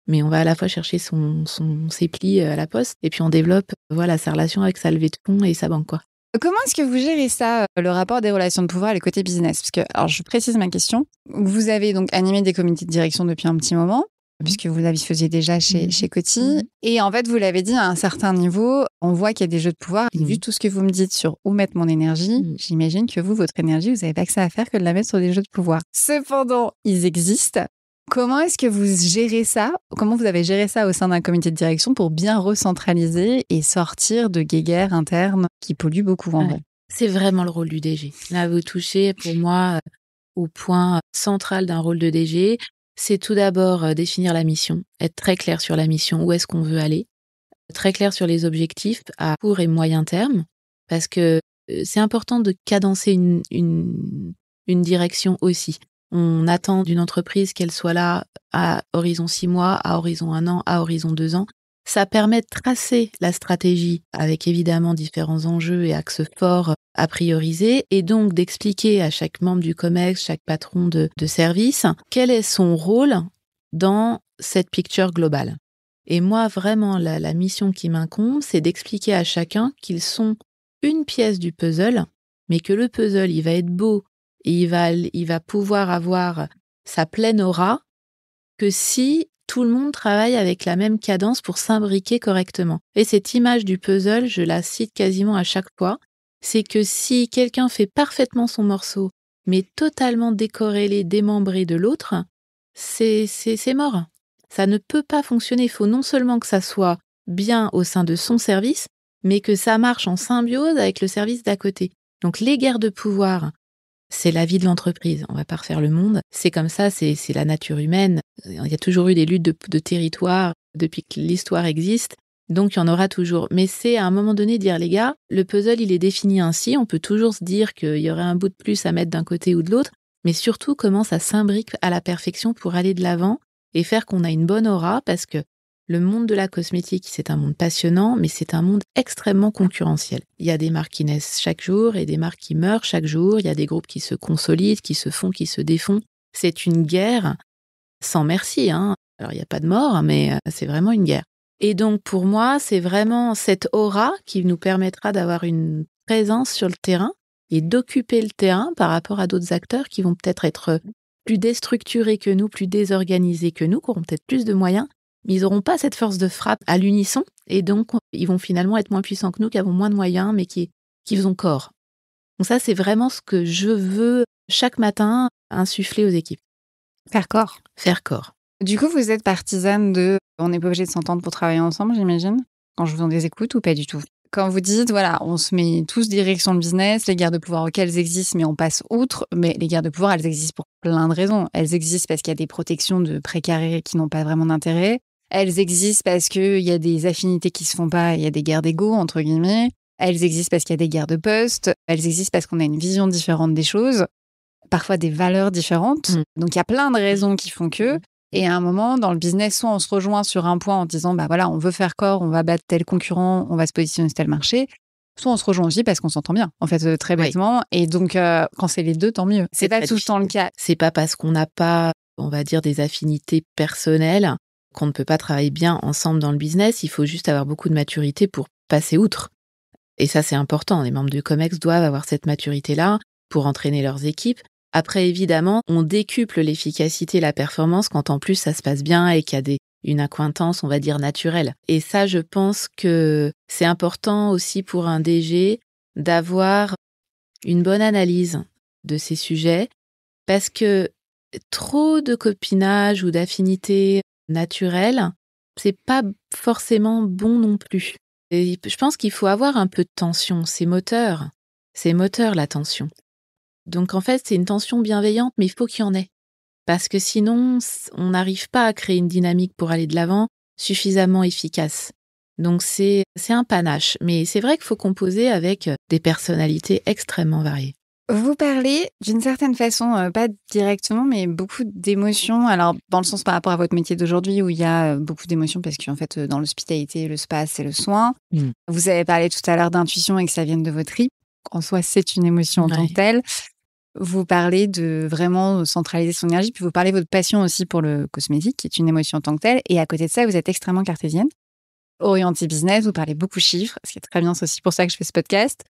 mais on va à la fois chercher ses plis à la poste et puis on développe sa relation avec sa levée de fonds et sa banque, quoi. Comment est-ce que vous gérez ça, le rapport des relations de pouvoir et le côté business? Parce que, alors je précise ma question, vous avez donc animé des comités de direction depuis un petit moment, puisque vous l'aviez faisiez déjà chez Coty. Et en fait, vous l'avez dit, à un certain niveau, on voit qu'il y a des jeux de pouvoir. Et vu tout ce que vous me dites sur où mettre mon énergie, j'imagine que votre énergie, vous n'avez pas que ça à faire que de la mettre sur des jeux de pouvoir. Cependant, ils existent. Comment est-ce que vous gérez ça? Comment vous avez géré ça au sein d'un comité de direction pour bien recentraliser et sortir de guéguerres internes qui polluent beaucoup en vrai? C'est vraiment le rôle du DG. Là, vous touchez pour moi au point central d'un rôle de DG. C'est tout d'abord définir la mission, être très clair sur la mission, où est-ce qu'on veut aller, très clair sur les objectifs à court et moyen terme, parce que c'est important de cadencer une direction aussi. On attend d'une entreprise qu'elle soit là à horizon 6 mois, à horizon 1 an, à horizon 2 ans. Ça permet de tracer la stratégie avec évidemment différents enjeux et axes forts à prioriser et donc d'expliquer à chaque membre du COMEX, chaque patron de service, quel est son rôle dans cette picture globale. Et moi, vraiment, la mission qui m'incombe, c'est d'expliquer à chacun qu'ils sont une pièce du puzzle, mais que le puzzle, il va être beau et il va pouvoir avoir sa pleine aura que si tout le monde travaille avec la même cadence pour s'imbriquer correctement. Et cette image du puzzle, je la cite quasiment à chaque fois, c'est que si quelqu'un fait parfaitement son morceau, mais totalement décorrélé, démembré de l'autre, c'est mort. Ça ne peut pas fonctionner. Il faut non seulement que ça soit bien au sein de son service, mais que ça marche en symbiose avec le service d'à côté. Donc les guerres de pouvoir, c'est la vie de l'entreprise. On va pas refaire le monde. C'est comme ça, c'est la nature humaine. Il y a toujours eu des luttes de territoire depuis que l'histoire existe. Donc, il y en aura toujours. Mais c'est à un moment donné dire, les gars, le puzzle, il est défini ainsi. On peut toujours se dire qu'il y aurait un bout de plus à mettre d'un côté ou de l'autre. Mais surtout, comment ça s'imbrique à la perfection pour aller de l'avant et faire qu'on a une bonne aura, parce que le monde de la cosmétique, c'est un monde passionnant, mais c'est un monde extrêmement concurrentiel. Il y a des marques qui naissent chaque jour et des marques qui meurent chaque jour. Il y a des groupes qui se consolident, qui se font, qui se défont. C'est une guerre sans merci, hein. Alors, il n'y a pas de mort, mais c'est vraiment une guerre. Et donc, pour moi, c'est vraiment cette aura qui nous permettra d'avoir une présence sur le terrain et d'occuper le terrain par rapport à d'autres acteurs qui vont peut-être être plus déstructurés que nous, plus désorganisés que nous, qui auront peut-être plus de moyens, mais ils n'auront pas cette force de frappe à l'unisson, et donc ils vont finalement être moins puissants que nous, qui avons moins de moyens, mais qui faisons corps. Donc ça, c'est vraiment ce que je veux chaque matin insuffler aux équipes. Faire corps. Faire corps. Du coup, vous êtes partisane de... On n'est pas obligé de s'entendre pour travailler ensemble, j'imagine, quand je vous en écoute, ou pas du tout? Quand vous dites, voilà, on se met tous direction le business, les guerres de pouvoir auxquelles elles existent, mais on passe outre. Mais les guerres de pouvoir, elles existent pour plein de raisons. Elles existent parce qu'il y a des protections de précarés qui n'ont pas vraiment d'intérêt. Elles existent parce qu'il y a des affinités qui se font pas, il y a des guerres d'ego, entre guillemets. Elles existent parce qu'il y a des guerres de poste. Elles existent parce qu'on a une vision différente des choses, parfois des valeurs différentes. Donc, il y a plein de raisons qui font que... Et à un moment, dans le business, soit on se rejoint sur un point en disant, bah voilà, on veut faire corps, on va battre tel concurrent, on va se positionner sur tel marché. Soit on se rejoint aussi parce qu'on s'entend bien, en fait, très bêtement. Et donc, quand c'est les deux, tant mieux. C'est pas tout le temps le cas. C'est pas parce qu'on n'a pas, on va dire, des affinités personnelles qu'on ne peut pas travailler bien ensemble dans le business. Il faut juste avoir beaucoup de maturité pour passer outre. Et ça, c'est important. Les membres du COMEX doivent avoir cette maturité-là pour entraîner leurs équipes. Après, évidemment, on décuple l'efficacité et la performance quand en plus ça se passe bien et qu'il y a une accointance, on va dire, naturelle. Et ça, je pense que c'est important aussi pour un DG d'avoir une bonne analyse de ces sujets parce que trop de copinage ou d'affinité naturelle, c'est pas forcément bon non plus. Et je pense qu'il faut avoir un peu de tension. C'est moteur la tension. Donc en fait, c'est une tension bienveillante, mais il faut qu'il y en ait. Parce que sinon, on n'arrive pas à créer une dynamique pour aller de l'avant suffisamment efficace. Donc c'est un panache. Mais c'est vrai qu'il faut composer avec des personnalités extrêmement variées. Vous parlez d'une certaine façon, pas directement, mais beaucoup d'émotions. Alors, dans le sens par rapport à votre métier d'aujourd'hui, où il y a beaucoup d'émotions, parce qu'en fait, dans l'hospitalité, le spa, c'est le soin. Vous avez parlé tout à l'heure d'intuition et que ça vienne de votre trip. En soi, c'est une émotion en tant que telle. Vous parlez de vraiment centraliser son énergie, puis vous parlez de votre passion aussi pour le cosmétique, qui est une émotion en tant que telle. Et à côté de ça, vous êtes extrêmement cartésienne, orientée business, vous parlez beaucoup chiffres, ce qui est très bien, c'est aussi pour ça que je fais ce podcast.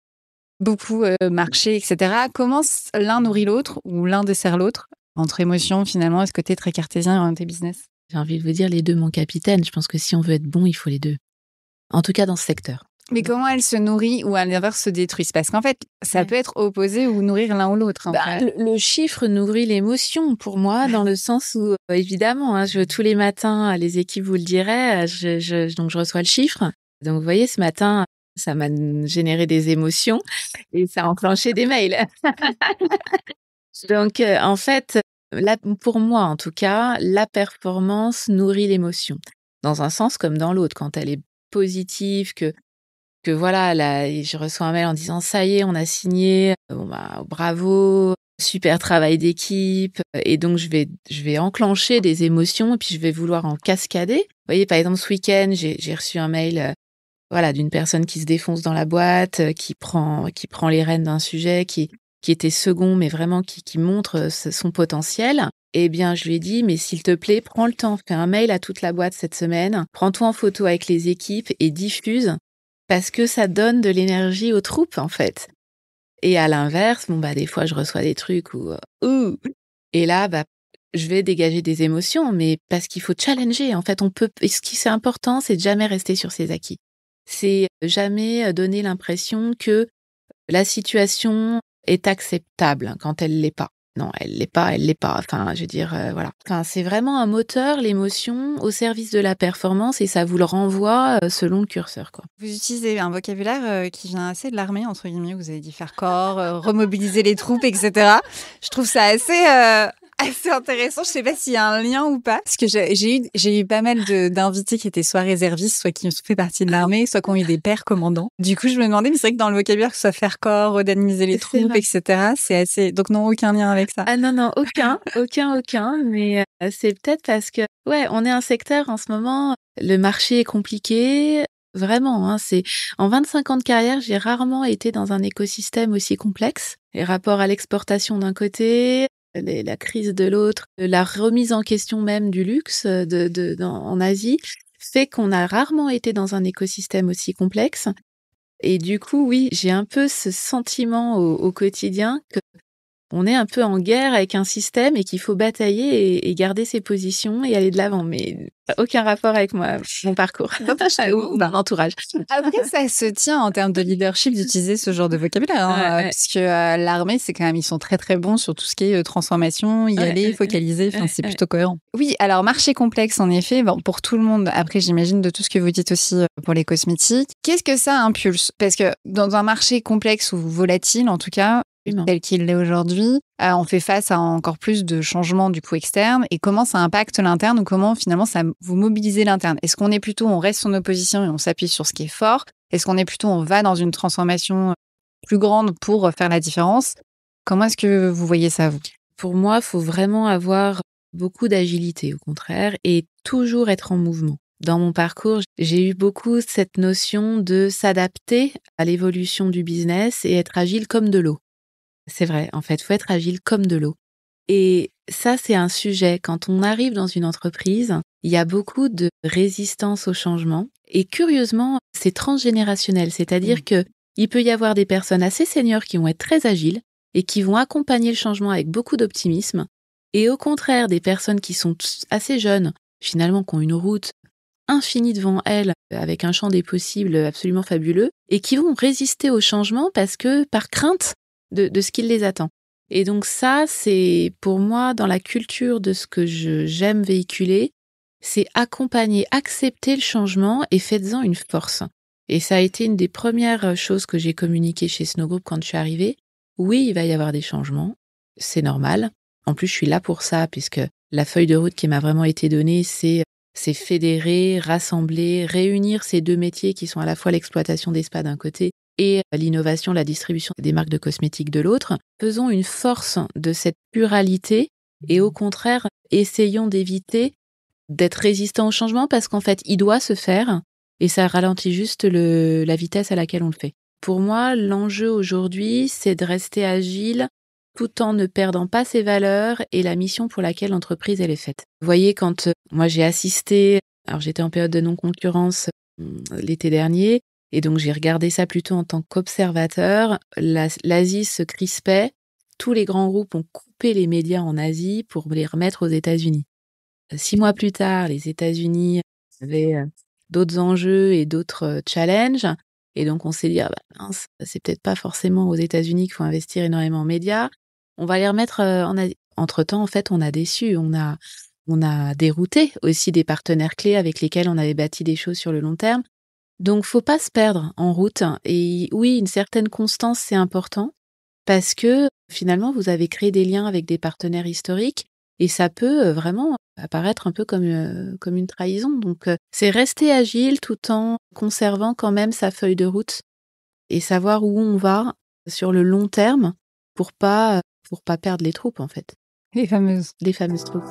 Beaucoup marché, etc. Comment l'un nourrit l'autre ou l'un dessert l'autre entre émotions, finalement, et ce côté très cartésien et orienté business? J'ai envie de vous dire les deux, mon capitaine. Je pense que si on veut être bon, il faut les deux. En tout cas, dans ce secteur. Mais comment elle se nourrit ou à l'inverse se détruisent? Parce qu'en fait, ça peut être opposé ou nourrir l'un ou l'autre. Le chiffre nourrit l'émotion pour moi, dans le sens où, évidemment, tous les matins, les équipes vous le diraient, donc je reçois le chiffre. Donc vous voyez, ce matin, ça m'a généré des émotions et ça a enclenché des mails. Donc, en fait, pour moi, en tout cas, la performance nourrit l'émotion. Dans un sens comme dans l'autre. Quand elle est positive, que voilà, là, je reçois un mail en disant « ça y est, on a signé, bravo, super travail d'équipe ». Et donc, je vais enclencher des émotions et puis je vais vouloir en cascader. Vous voyez, par exemple, ce week-end, j'ai reçu un mail d'une personne qui se défonce dans la boîte, qui prend les rênes d'un sujet, qui était second, mais vraiment qui montre son potentiel. Eh bien, je lui ai dit, mais s'il te plaît, prends le temps, fais un mail à toute la boîte cette semaine, prends-toi en photo avec les équipes et diffuse, parce que ça donne de l'énergie aux troupes, en fait. Et à l'inverse, des fois, je reçois des trucs où, et là, je vais dégager des émotions, mais parce qu'il faut challenger. En fait, ce qui c'est important, c'est de jamais rester sur ses acquis. C'est jamais donner l'impression que la situation est acceptable quand elle l'est pas. Non, elle l'est pas. Enfin, je veux dire, voilà. Enfin, c'est vraiment un moteur, l'émotion, au service de la performance et ça vous le renvoie selon le curseur, quoi. Vous utilisez un vocabulaire qui vient assez de l'armée, entre guillemets. Vous avez dit faire corps, remobiliser les troupes, etc. Je trouve ça assez intéressant. Je sais pas s'il y a un lien ou pas. Parce que j'ai eu pas mal d'invités qui étaient soit réservistes, soit qui ont fait partie de l'armée, soit qui ont eu des pères commandants. Du coup, je me demandais, mais c'est vrai que dans le vocabulaire, que ce soit faire corps, redynamiser les troupes, etc., c'est assez... Donc non, aucun lien avec ça. Ah non, aucun. Mais c'est peut-être parce que, on est un secteur en ce moment, le marché est compliqué. Vraiment, en 25 ans de carrière, j'ai rarement été dans un écosystème aussi complexe. Les rapports à l'exportation d'un côté, la crise de l'autre, la remise en question même du luxe en Asie, fait qu'on a rarement été dans un écosystème aussi complexe. Et du coup, oui, j'ai un peu ce sentiment au quotidien que on est un peu en guerre avec un système et qu'il faut batailler et garder ses positions et aller de l'avant. Mais aucun rapport avec mon parcours ou mon entourage. Après, ça se tient en termes de leadership d'utiliser ce genre de vocabulaire. Puisque l'armée, c'est quand même, ils sont très très bons sur tout ce qui est transformation, aller, focaliser. Enfin, c'est plutôt cohérent. Oui, alors marché complexe, en effet, pour tout le monde. Après, j'imagine de tout ce que vous dites aussi pour les cosmétiques. Qu'est-ce que ça impulse? Parce que dans un marché complexe ou volatile, en tout cas, tel qu'il l'est aujourd'hui, on fait face à encore plus de changements du coup externes et comment ça impacte l'interne ou comment finalement ça vous mobilisez l'interne. Est-ce qu'on est plutôt on reste sur nos positions et on s'appuie sur ce qui est fort? Est-ce qu'on est plutôt on va dans une transformation plus grande pour faire la différence? Comment est-ce que vous voyez ça, vous? Pour moi, il faut vraiment avoir beaucoup d'agilité au contraire et toujours être en mouvement. Dans mon parcours, j'ai eu beaucoup cette notion de s'adapter à l'évolution du business et être agile comme de l'eau. C'est vrai, en fait, faut être agile comme de l'eau. Et ça, c'est un sujet. Quand on arrive dans une entreprise, il y a beaucoup de résistance au changement. Et curieusement, c'est transgénérationnel. C'est-à-dire que il peut y avoir des personnes assez seniors qui vont être très agiles et qui vont accompagner le changement avec beaucoup d'optimisme. Et au contraire, des personnes qui sont assez jeunes, finalement, qui ont une route infinie devant elles, avec un champ des possibles absolument fabuleux, et qui vont résister au changement parce que par crainte de ce qui les attend. Et donc ça, c'est pour moi, dans la culture de ce que j'aime véhiculer, c'est accompagner, accepter le changement et faites-en une force. Et ça a été une des premières choses que j'ai communiquées chez Snow Group quand je suis arrivée. Oui, il va y avoir des changements, c'est normal. En plus, je suis là pour ça, puisque la feuille de route qui m'a vraiment été donnée, c'est fédérer, rassembler, réunir ces deux métiers qui sont à la fois l'exploitation des spas d'un côté et l'innovation, la distribution des marques de cosmétiques de l'autre. Faisons une force de cette pluralité et au contraire, essayons d'éviter d'être résistants au changement parce qu'en fait, il doit se faire et ça ralentit juste la vitesse à laquelle on le fait. Pour moi, l'enjeu aujourd'hui, c'est de rester agile tout en ne perdant pas ses valeurs et la mission pour laquelle l'entreprise elle est faite. Vous voyez, quand moi j'ai assisté, alors j'étais en période de non-concurrence l'été dernier, et donc j'ai regardé ça plutôt en tant qu'observateur. L'Asie se crispait, tous les grands groupes ont coupé les médias en Asie pour les remettre aux États-Unis. 6 mois plus tard, les États-Unis avaient d'autres enjeux et d'autres challenges, et donc on s'est dit, mince, c'est peut-être pas forcément aux États-Unis qu'il faut investir énormément en médias. On va les remettre en Asie. Entre-temps, en fait, on a déçu, on a dérouté aussi des partenaires clés avec lesquels on avait bâti des choses sur le long terme. Donc, faut pas se perdre en route. Et oui, une certaine constance, c'est important parce que finalement, vous avez créé des liens avec des partenaires historiques et ça peut vraiment apparaître un peu comme une trahison. Donc, c'est rester agile tout en conservant quand même sa feuille de route et savoir où on va sur le long terme pour pas perdre les troupes, en fait. Les fameuses troupes.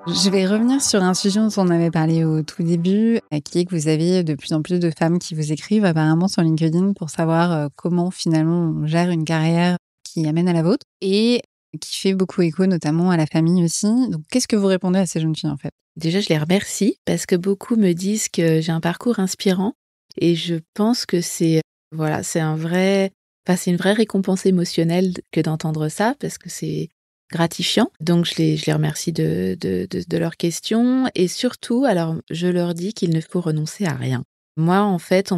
Je vais revenir sur un sujet dont on avait parlé au tout début, qui est que vous avez de plus en plus de femmes qui vous écrivent apparemment sur LinkedIn pour savoir comment finalement on gère une carrière qui amène à la vôtre et qui fait beaucoup écho notamment à la famille aussi. Donc qu'est-ce que vous répondez à ces jeunes filles en fait ? Déjà, je les remercie parce que beaucoup me disent que j'ai un parcours inspirant et je pense que c'est une vraie récompense émotionnelle que d'entendre ça parce que c'est gratifiant. Donc, je les remercie de leurs questions et surtout, alors, je leur dis qu'il ne faut renoncer à rien. Moi, en fait,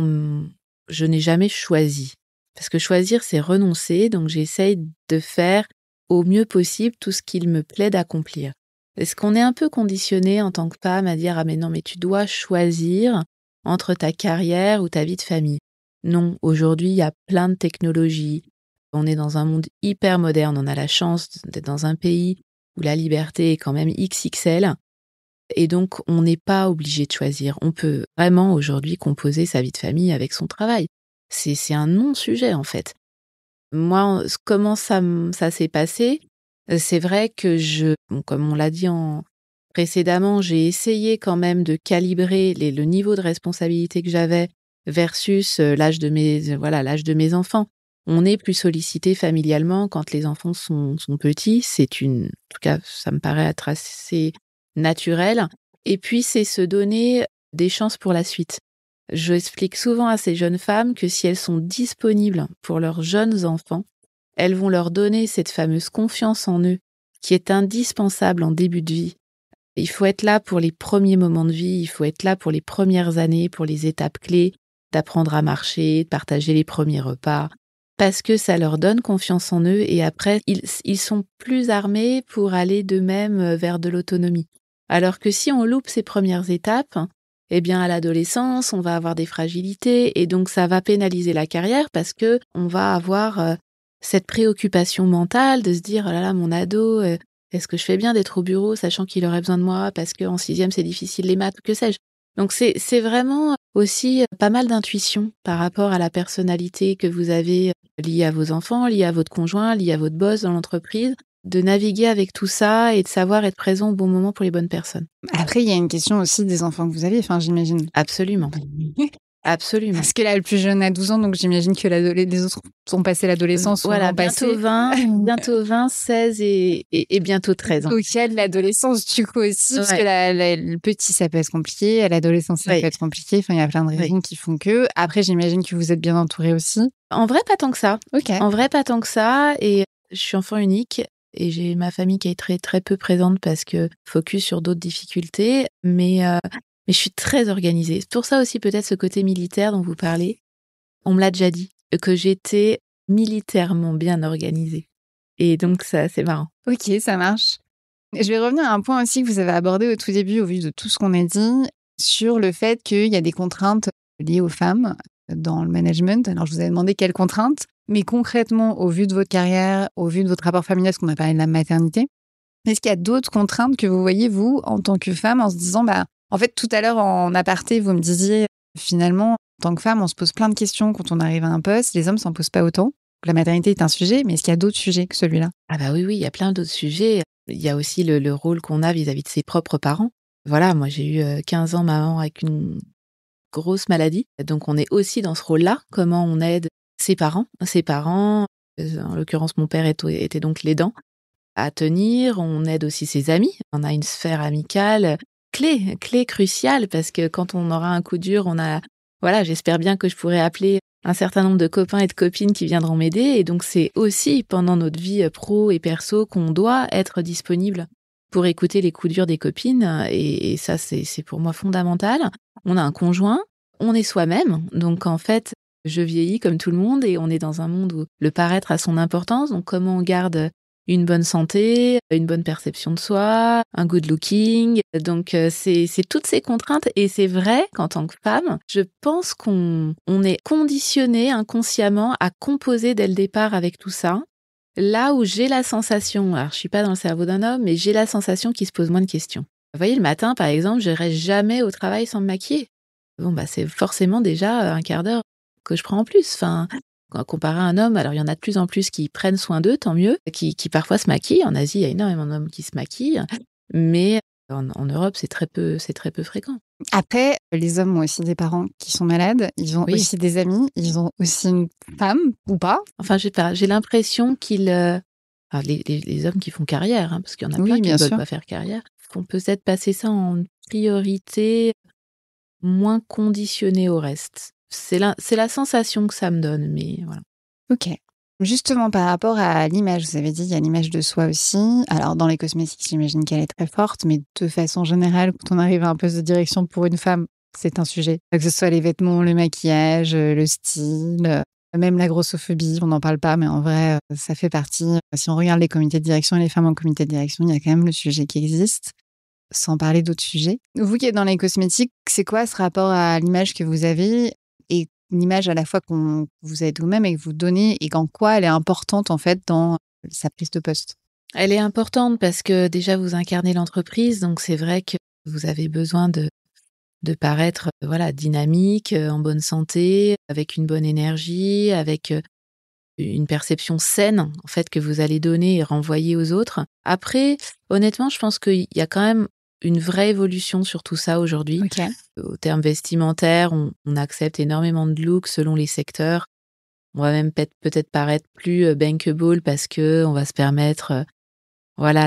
je n'ai jamais choisi parce que choisir, c'est renoncer. Donc, j'essaye de faire au mieux possible tout ce qu'il me plaît d'accomplir. Est-ce qu'on est un peu conditionné en tant que femme à dire « Ah mais non, mais tu dois choisir entre ta carrière ou ta vie de famille ». Non, aujourd'hui, il y a plein de technologies. On est dans un monde hyper moderne. On a la chance d'être dans un pays où la liberté est quand même XXL. Et donc, on n'est pas obligé de choisir. On peut vraiment aujourd'hui composer sa vie de famille avec son travail. C'est un non-sujet en fait. Moi, comment ça s'est passé ? C'est vrai que comme on l'a dit précédemment, j'ai essayé quand même de calibrer le niveau de responsabilité que j'avais versus l'âge de mes enfants. On est plus sollicité familialement quand les enfants sont petits. En tout cas, ça me paraît être assez naturel. Et puis, c'est se donner des chances pour la suite. Je explique souvent à ces jeunes femmes que si elles sont disponibles pour leurs jeunes enfants, elles vont leur donner cette fameuse confiance en eux qui est indispensable en début de vie. Il faut être là pour les premiers moments de vie, il faut être là pour les premières années, pour les étapes clés, d'apprendre à marcher, de partager les premiers repas, parce que ça leur donne confiance en eux et après, ils sont plus armés pour aller d'eux-mêmes vers de l'autonomie. Alors que si on loupe ces premières étapes, eh bien, à l'adolescence, on va avoir des fragilités et donc ça va pénaliser la carrière parce que on va avoir cette préoccupation mentale de se dire « Oh là là, mon ado, est-ce que je fais bien d'être au bureau sachant qu'il aurait besoin de moi parce qu'en 6e, c'est difficile les maths, que sais-je ?» Donc, c'est vraiment aussi pas mal d'intuition par rapport à la personnalité que vous avez liée à vos enfants, liée à votre conjoint, liée à votre boss dans l'entreprise. de naviguer avec tout ça et de savoir être présent au bon moment pour les bonnes personnes. Après, il y a une question aussi des enfants que vous avez, j'imagine. Absolument. Absolument. Parce que là, le plus jeune a 12 ans, donc j'imagine que les autres sont passés l'adolescence. Voilà, bientôt 20, 16 et bientôt 13 ans. Auquel l'adolescence, du coup, aussi, parce que le petit, ça peut être compliqué, l'adolescence, ça peut être compliqué. Enfin, il y a plein de raisons qui font que. Après, j'imagine que vous êtes bien entouré aussi. En vrai, pas tant que ça. Ok. En vrai, pas tant que ça. Et je suis enfant unique. Et j'ai ma famille qui est très, très peu présente parce que focus sur d'autres difficultés. Mais je suis très organisée. C'est pour ça aussi peut-être ce côté militaire dont vous parlez. On me l'a déjà dit, que j'étais militairement bien organisée. Et donc ça, c'est marrant. Ok, ça marche. Je vais revenir à un point aussi que vous avez abordé au tout début, au vu de tout ce qu'on a dit, sur le fait qu'il y a des contraintes liées aux femmes dans le management. Alors, je vous avais demandé quelles contraintes, mais concrètement, au vu de votre carrière, au vu de votre rapport familial, parce qu'on a parlé de la maternité, est-ce qu'il y a d'autres contraintes que vous voyez, vous, en tant que femme, en se disant, en fait, tout à l'heure, en aparté, vous me disiez, finalement, en tant que femme, on se pose plein de questions quand on arrive à un poste, les hommes s'en posent pas autant. La maternité est un sujet, mais est-ce qu'il y a d'autres sujets que celui-là ? Ah bah oui, il y a plein d'autres sujets. Il y a aussi le rôle qu'on a vis-à-vis de ses propres parents. Voilà, moi j'ai eu 15 ans maman avec une grosse maladie. Donc on est aussi dans ce rôle-là, comment on aide ses parents, en l'occurrence mon père était donc l'aidant, à tenir. On aide aussi ses amis. On a une sphère amicale clé cruciale parce que quand on aura un coup dur, j'espère bien que je pourrai appeler un certain nombre de copains et de copines qui viendront m'aider. Et donc, c'est aussi pendant notre vie pro et perso qu'on doit être disponible pour écouter les coups durs des copines. Et ça, c'est pour moi fondamental. On a un conjoint, on est soi-même. Donc, en fait, je vieillis comme tout le monde et on est dans un monde où le paraître a son importance. Donc, comment on garde une bonne santé, une bonne perception de soi, un good looking. Donc, c'est toutes ces contraintes. Et c'est vrai qu'en tant que femme, je pense qu'on est conditionné inconsciemment à composer dès le départ avec tout ça. Là où j'ai la sensation, alors je suis pas dans le cerveau d'un homme, mais j'ai la sensation qu'il se pose moins de questions. Vous voyez, le matin, par exemple, je reste jamais au travail sans me maquiller. Bon, c'est forcément déjà un quart d'heure que je prends en plus. Enfin, comparé à un homme, alors il y en a de plus en plus qui prennent soin d'eux, tant mieux, qui parfois se maquillent. En Asie, il y a énormément d'hommes qui se maquillent, mais en Europe, c'est très peu fréquent. Après, les hommes ont aussi des parents qui sont malades, ils ont aussi des amis, ils ont aussi une femme, ou pas ? Enfin, j'ai l'impression qu'ils... les hommes qui font carrière, parce qu'il y en a plein qui ne veulent pas faire carrière, qu'on peut peut-être passer ça en priorité moins conditionnée au reste. C'est la sensation que ça me donne, mais voilà. Ok. Justement, par rapport à l'image, vous avez dit, il y a l'image de soi aussi. Alors, dans les cosmétiques, j'imagine qu'elle est très forte, mais de façon générale, quand on arrive à un poste de direction pour une femme, c'est un sujet. Que ce soit les vêtements, le maquillage, le style, même la grossophobie, on n'en parle pas, mais en vrai, ça fait partie. Si on regarde les comités de direction et les femmes en comité de direction, il y a quand même le sujet qui existe, sans parler d'autres sujets. Vous qui êtes dans les cosmétiques, c'est quoi ce rapport à l'image que vous avez et une image à la fois qu'on vous êtes vous-même et que vous donnez et qu'en quoi elle est importante en fait dans sa prise de poste ? Elle est importante parce que déjà vous incarnez l'entreprise, donc c'est vrai que vous avez besoin de paraître dynamique, en bonne santé, avec une bonne énergie, avec une perception saine en fait que vous allez donner et renvoyer aux autres. Après, honnêtement, je pense qu'il y a quand même une vraie évolution sur tout ça aujourd'hui. Okay. Au terme vestimentaire, on accepte énormément de looks selon les secteurs. On va même peut-être paraître plus bankable parce que on va se permettre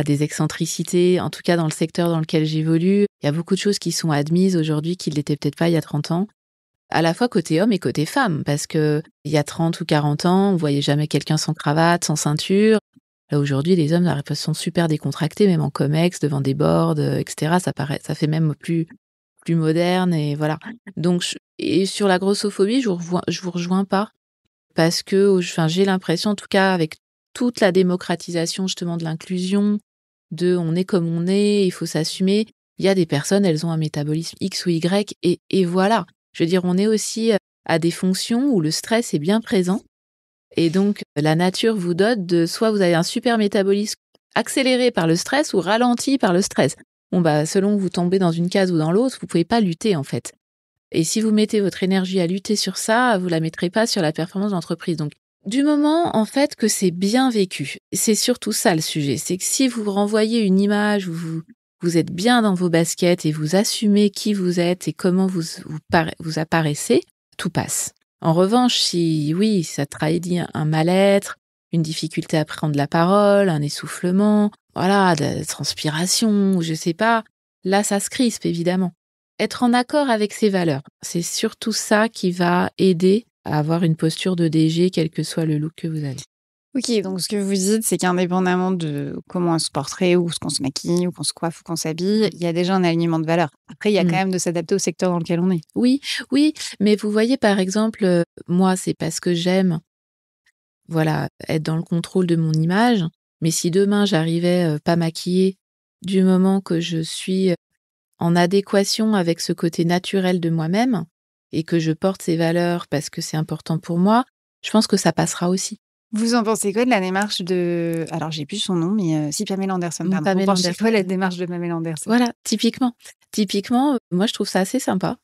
des excentricités. En tout cas, dans le secteur dans lequel j'évolue, il y a beaucoup de choses qui sont admises aujourd'hui qui ne l'étaient peut-être pas il y a 30 ans. À la fois côté homme et côté femme, parce que il y a 30 ou 40 ans, on voyait jamais quelqu'un sans cravate, sans ceinture. Là, aujourd'hui, les hommes sont super décontractés, même en comex, devant des boards, etc. Ça fait même plus moderne, et voilà. Donc, et sur la grossophobie, je vous rejoins pas, parce que, j'ai l'impression, en tout cas, avec toute la démocratisation, justement, de l'inclusion, on est comme on est, il faut s'assumer. Il y a des personnes, elles ont un métabolisme X ou Y, et voilà. Je veux dire, on est aussi à des fonctions où le stress est bien présent. Et donc, la nature vous dote de soit vous avez un super métabolisme accéléré par le stress ou ralenti par le stress. Selon que vous tombez dans une case ou dans l'autre, vous pouvez pas lutter, en fait. Et si vous mettez votre énergie à lutter sur ça, vous la mettrez pas sur la performance de l'entreprise. Donc, Du moment, en fait, que c'est bien vécu. C'est surtout ça le sujet. C'est que si vous renvoyez une image où vous êtes bien dans vos baskets et vous assumez qui vous êtes et comment vous apparaissez, tout passe. En revanche, si oui, ça trahit un mal-être, une difficulté à prendre la parole, un essoufflement, voilà, de la transpiration, ou je sais pas, là, ça se crispe, évidemment. Être en accord avec ses valeurs, c'est surtout ça qui va aider à avoir une posture de DG, quel que soit le look que vous avez. Ok, donc ce que vous dites, c'est qu'indépendamment de comment on se porterait, ou ce qu'on se maquille, ou qu'on se coiffe, ou qu'on s'habille, il y a déjà un alignement de valeurs. Après, il y a quand même de s'adapter au secteur dans lequel on est. Oui, mais vous voyez, par exemple, moi, c'est parce que j'aime, voilà, être dans le contrôle de mon image. Mais si demain, j'arrivais pas maquillée, du moment que je suis en adéquation avec ce côté naturel de moi-même et que je porte ces valeurs parce que c'est important pour moi, je pense que ça passera aussi. Vous en pensez quoi de la démarche de... Alors, j'ai plus son nom, mais si Pamela Anderson, pardon. Pamela Vous pensez Anderson. quoi de la démarche de Pamela Anderson? Voilà, typiquement. Typiquement, moi, je trouve ça assez sympa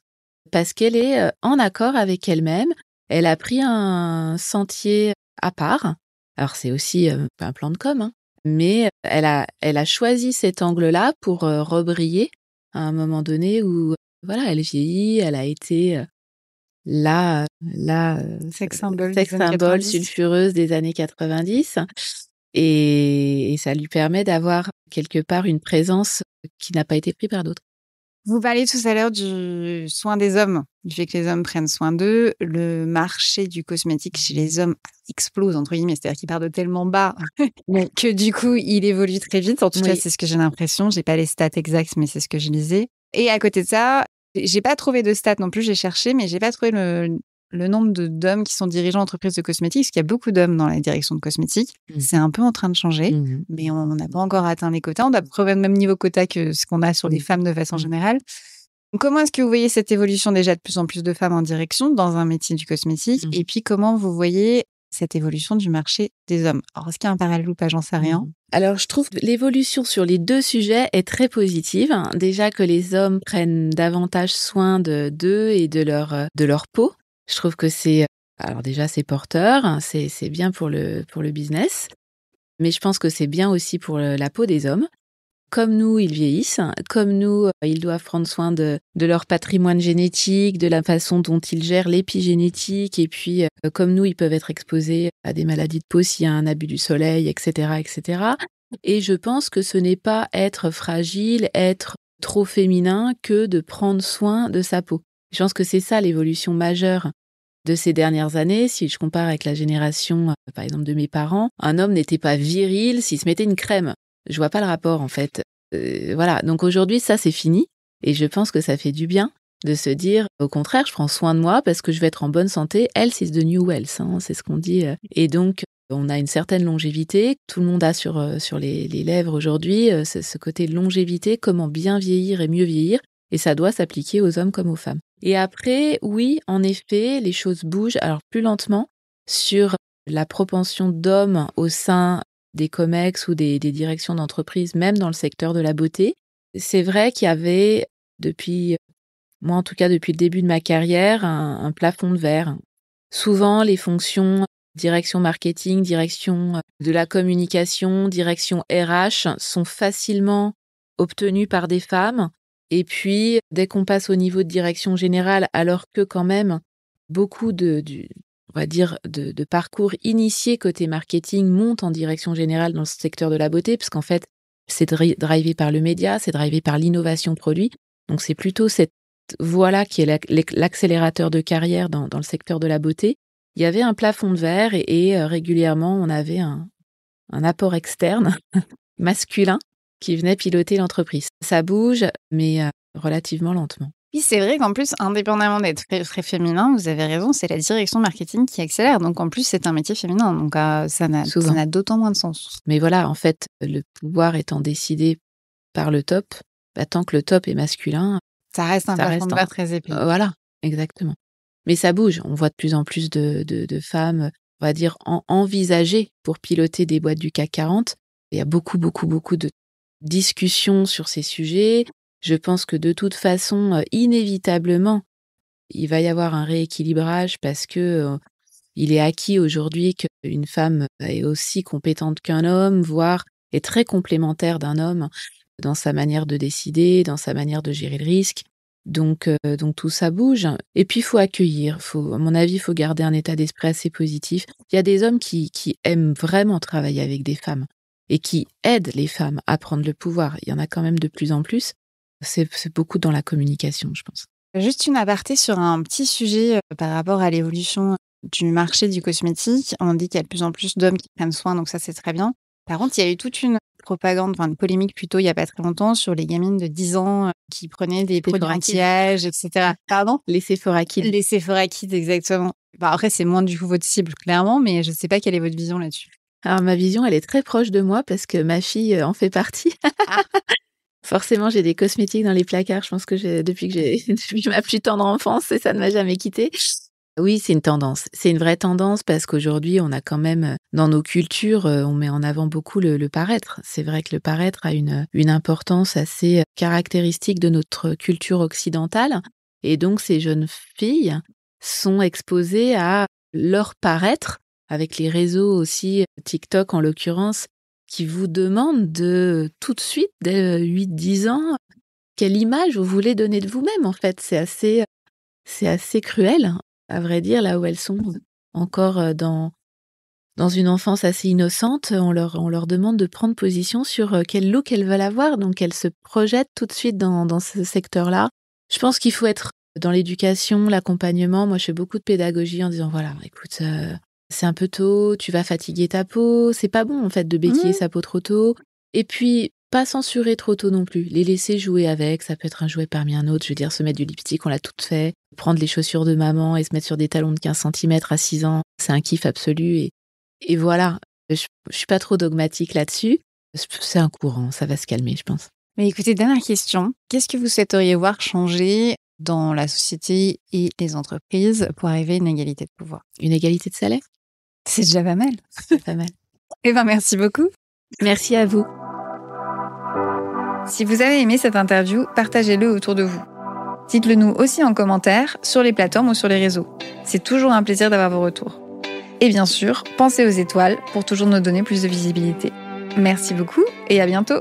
parce qu'elle est en accord avec elle-même. Elle a pris un sentier à part. Alors, c'est aussi un plan de com', hein, mais elle a choisi cet angle-là pour rebriller à un moment donné où, voilà, elle vieillit, elle a été la Sex symbol sulfureuse des années 90 et ça lui permet d'avoir quelque part une présence qui n'a pas été prise par d'autres. Vous parliez tout à l'heure du soin des hommes, du fait que les hommes prennent soin d'eux. Le marché du cosmétique chez les hommes explose, entre guillemets, c'est-à-dire qu'il part de tellement bas que du coup, il évolue très vite. En tout cas, c'est ce que j'ai l'impression. J'ai pas les stats exactes, mais c'est ce que je lisais. Et à côté de ça, j'ai pas trouvé de stats non plus, j'ai cherché, mais j'ai pas trouvé le nombre d'hommes qui sont dirigeants d'entreprises de cosmétiques, parce qu'il y a beaucoup d'hommes dans la direction de cosmétiques. C'est un peu en train de changer, mais on n'a pas encore atteint les quotas. On a trouvé le même niveau quota que ce qu'on a sur les femmes de façon générale. Donc, comment est-ce que vous voyez cette évolution déjà de plus en plus de femmes en direction dans un métier du cosmétique? Et puis, comment vous voyez cette évolution du marché des hommes? Alors, est-ce qu'il y a un parallèle ou pas? J'en sais rien. Alors, je trouve que l'évolution sur les deux sujets est très positive. Déjà que les hommes prennent davantage soin d'eux et de leur peau. Je trouve que alors déjà, c'est porteur, c'est bien pour le business, mais je pense que c'est bien aussi pour la peau des hommes. Comme nous, ils vieillissent, comme nous, ils doivent prendre soin de leur patrimoine génétique, de la façon dont ils gèrent l'épigénétique, et puis comme nous, ils peuvent être exposés à des maladies de peau s'il y a un abus du soleil, etc., etc. Et je pense que ce n'est pas être fragile, être trop féminin que de prendre soin de sa peau. Je pense que c'est ça l'évolution majeure de ces dernières années. Si je compare avec la génération, par exemple, de mes parents, un homme n'était pas viril s'il se mettait une crème. Je vois pas le rapport, en fait. Voilà. Donc aujourd'hui, ça, c'est fini. Et je pense que ça fait du bien de se dire, au contraire, je prends soin de moi parce que je vais être en bonne santé. Health is the new wealth, hein, c'est ce qu'on dit. Et donc, on a une certaine longévité. Tout le monde a sur les lèvres aujourd'hui ce côté longévité, comment bien vieillir et mieux vieillir. Et ça doit s'appliquer aux hommes comme aux femmes. Et après, oui, en effet, les choses bougent, alors plus lentement, sur la propension d'hommes au sein des COMEX ou des directions d'entreprise, même dans le secteur de la beauté. C'est vrai qu'il y avait, moi en tout cas depuis le début de ma carrière, un plafond de verre. Souvent, les fonctions direction marketing, direction de la communication, direction RH sont facilement obtenues par des femmes. Et puis, dès qu'on passe au niveau de direction générale, alors que quand même, beaucoup on va dire, de parcours initiés côté marketing montent en direction générale dans le secteur de la beauté, parce qu'en fait, c'est drivé par le média, c'est drivé par l'innovation produit. Donc, c'est plutôt cette voie-là qui est l'accélérateur de carrière dans le secteur de la beauté. Il y avait un plafond de verre et régulièrement, on avait un apport externe masculin qui venait piloter l'entreprise. Ça bouge, mais relativement lentement. Oui, c'est vrai qu'en plus, indépendamment d'être très, très féminin, vous avez raison, c'est la direction marketing qui accélère. Donc en plus, c'est un métier féminin. Donc ça n'a d'autant moins de sens. Mais voilà, en fait, le pouvoir étant décidé par le top, tant que le top est masculin, ça reste un plafond de verre très épais. Voilà, exactement. Mais ça bouge. On voit de plus en plus de femmes, on va dire, envisagées pour piloter des boîtes du CAC 40. Il y a beaucoup, beaucoup, beaucoup de discussions sur ces sujets. Je pense que de toute façon, inévitablement, il va y avoir un rééquilibrage parce que Il est acquis aujourd'hui qu'une femme est aussi compétente qu'un homme, voire est très complémentaire d'un homme dans sa manière de décider, dans sa manière de gérer le risque. Donc tout ça bouge. Et puis, il faut accueillir. À mon avis, il faut garder un état d'esprit assez positif. Il y a des hommes qui aiment vraiment travailler avec des femmes et qui aident les femmes à prendre le pouvoir. Il y en a quand même de plus en plus. C'est beaucoup dans la communication, je pense. Juste une aparté sur un petit sujet par rapport à l'évolution du marché du cosmétique. On dit qu'il y a de plus en plus d'hommes qui prennent soin, donc ça, c'est très bien. Par contre, il y a eu toute une propagande, une polémique plutôt, il n'y a pas très longtemps, sur les gamines de 10 ans qui prenaient des produits anti-âge, etc. Pardon ? Les Sephora Kids. Les Sephora Kids, exactement. Après, c'est moins du coup votre cible, clairement, mais je ne sais pas quelle est votre vision là-dessus. Alors, ma vision, elle est très proche de moi parce que ma fille en fait partie. Forcément, j'ai des cosmétiques dans les placards. Je pense que depuis ma plus tendre enfance, et ça ne m'a jamais quittée. Oui, c'est une tendance. C'est une vraie tendance parce qu'aujourd'hui, on a quand même, dans nos cultures, on met en avant beaucoup le paraître. C'est vrai que le paraître a une importance assez caractéristique de notre culture occidentale. Et donc, ces jeunes filles sont exposées à leur paraître, avec les réseaux aussi, TikTok en l'occurrence, qui vous demandent tout de suite, dès 8-10 ans, quelle image vous voulez donner de vous-même, en fait. C'est assez cruel, à vrai dire, là où elles sont encore dans une enfance assez innocente. On leur demande de prendre position sur quel look elles veulent avoir, donc elles se projettent tout de suite dans ce secteur-là. Je pense qu'il faut être dans l'éducation, l'accompagnement. Moi, je fais beaucoup de pédagogie en disant, voilà, écoute, c'est un peu tôt, tu vas fatiguer ta peau, c'est pas bon en fait de béquiller sa peau trop tôt. Et puis, pas censurer trop tôt non plus, les laisser jouer avec, ça peut être un jouet parmi un autre, je veux dire, se mettre du lipstick, on l'a toutes fait, prendre les chaussures de maman et se mettre sur des talons de 15 cm à 6 ans, c'est un kiff absolu. Et voilà, je suis pas trop dogmatique là-dessus, c'est un courant, ça va se calmer, je pense. Mais écoutez, dernière question, qu'est-ce que vous souhaiteriez voir changer dans la société et les entreprises pour arriver à une égalité de pouvoir ? Une égalité de salaire ? C'est déjà pas mal. C'est pas mal. Eh bien, merci beaucoup. Merci à vous. Si vous avez aimé cette interview, partagez-le autour de vous. Dites-le nous aussi en commentaire, sur les plateformes ou sur les réseaux. C'est toujours un plaisir d'avoir vos retours. Et bien sûr, pensez aux étoiles pour toujours nous donner plus de visibilité. Merci beaucoup et à bientôt.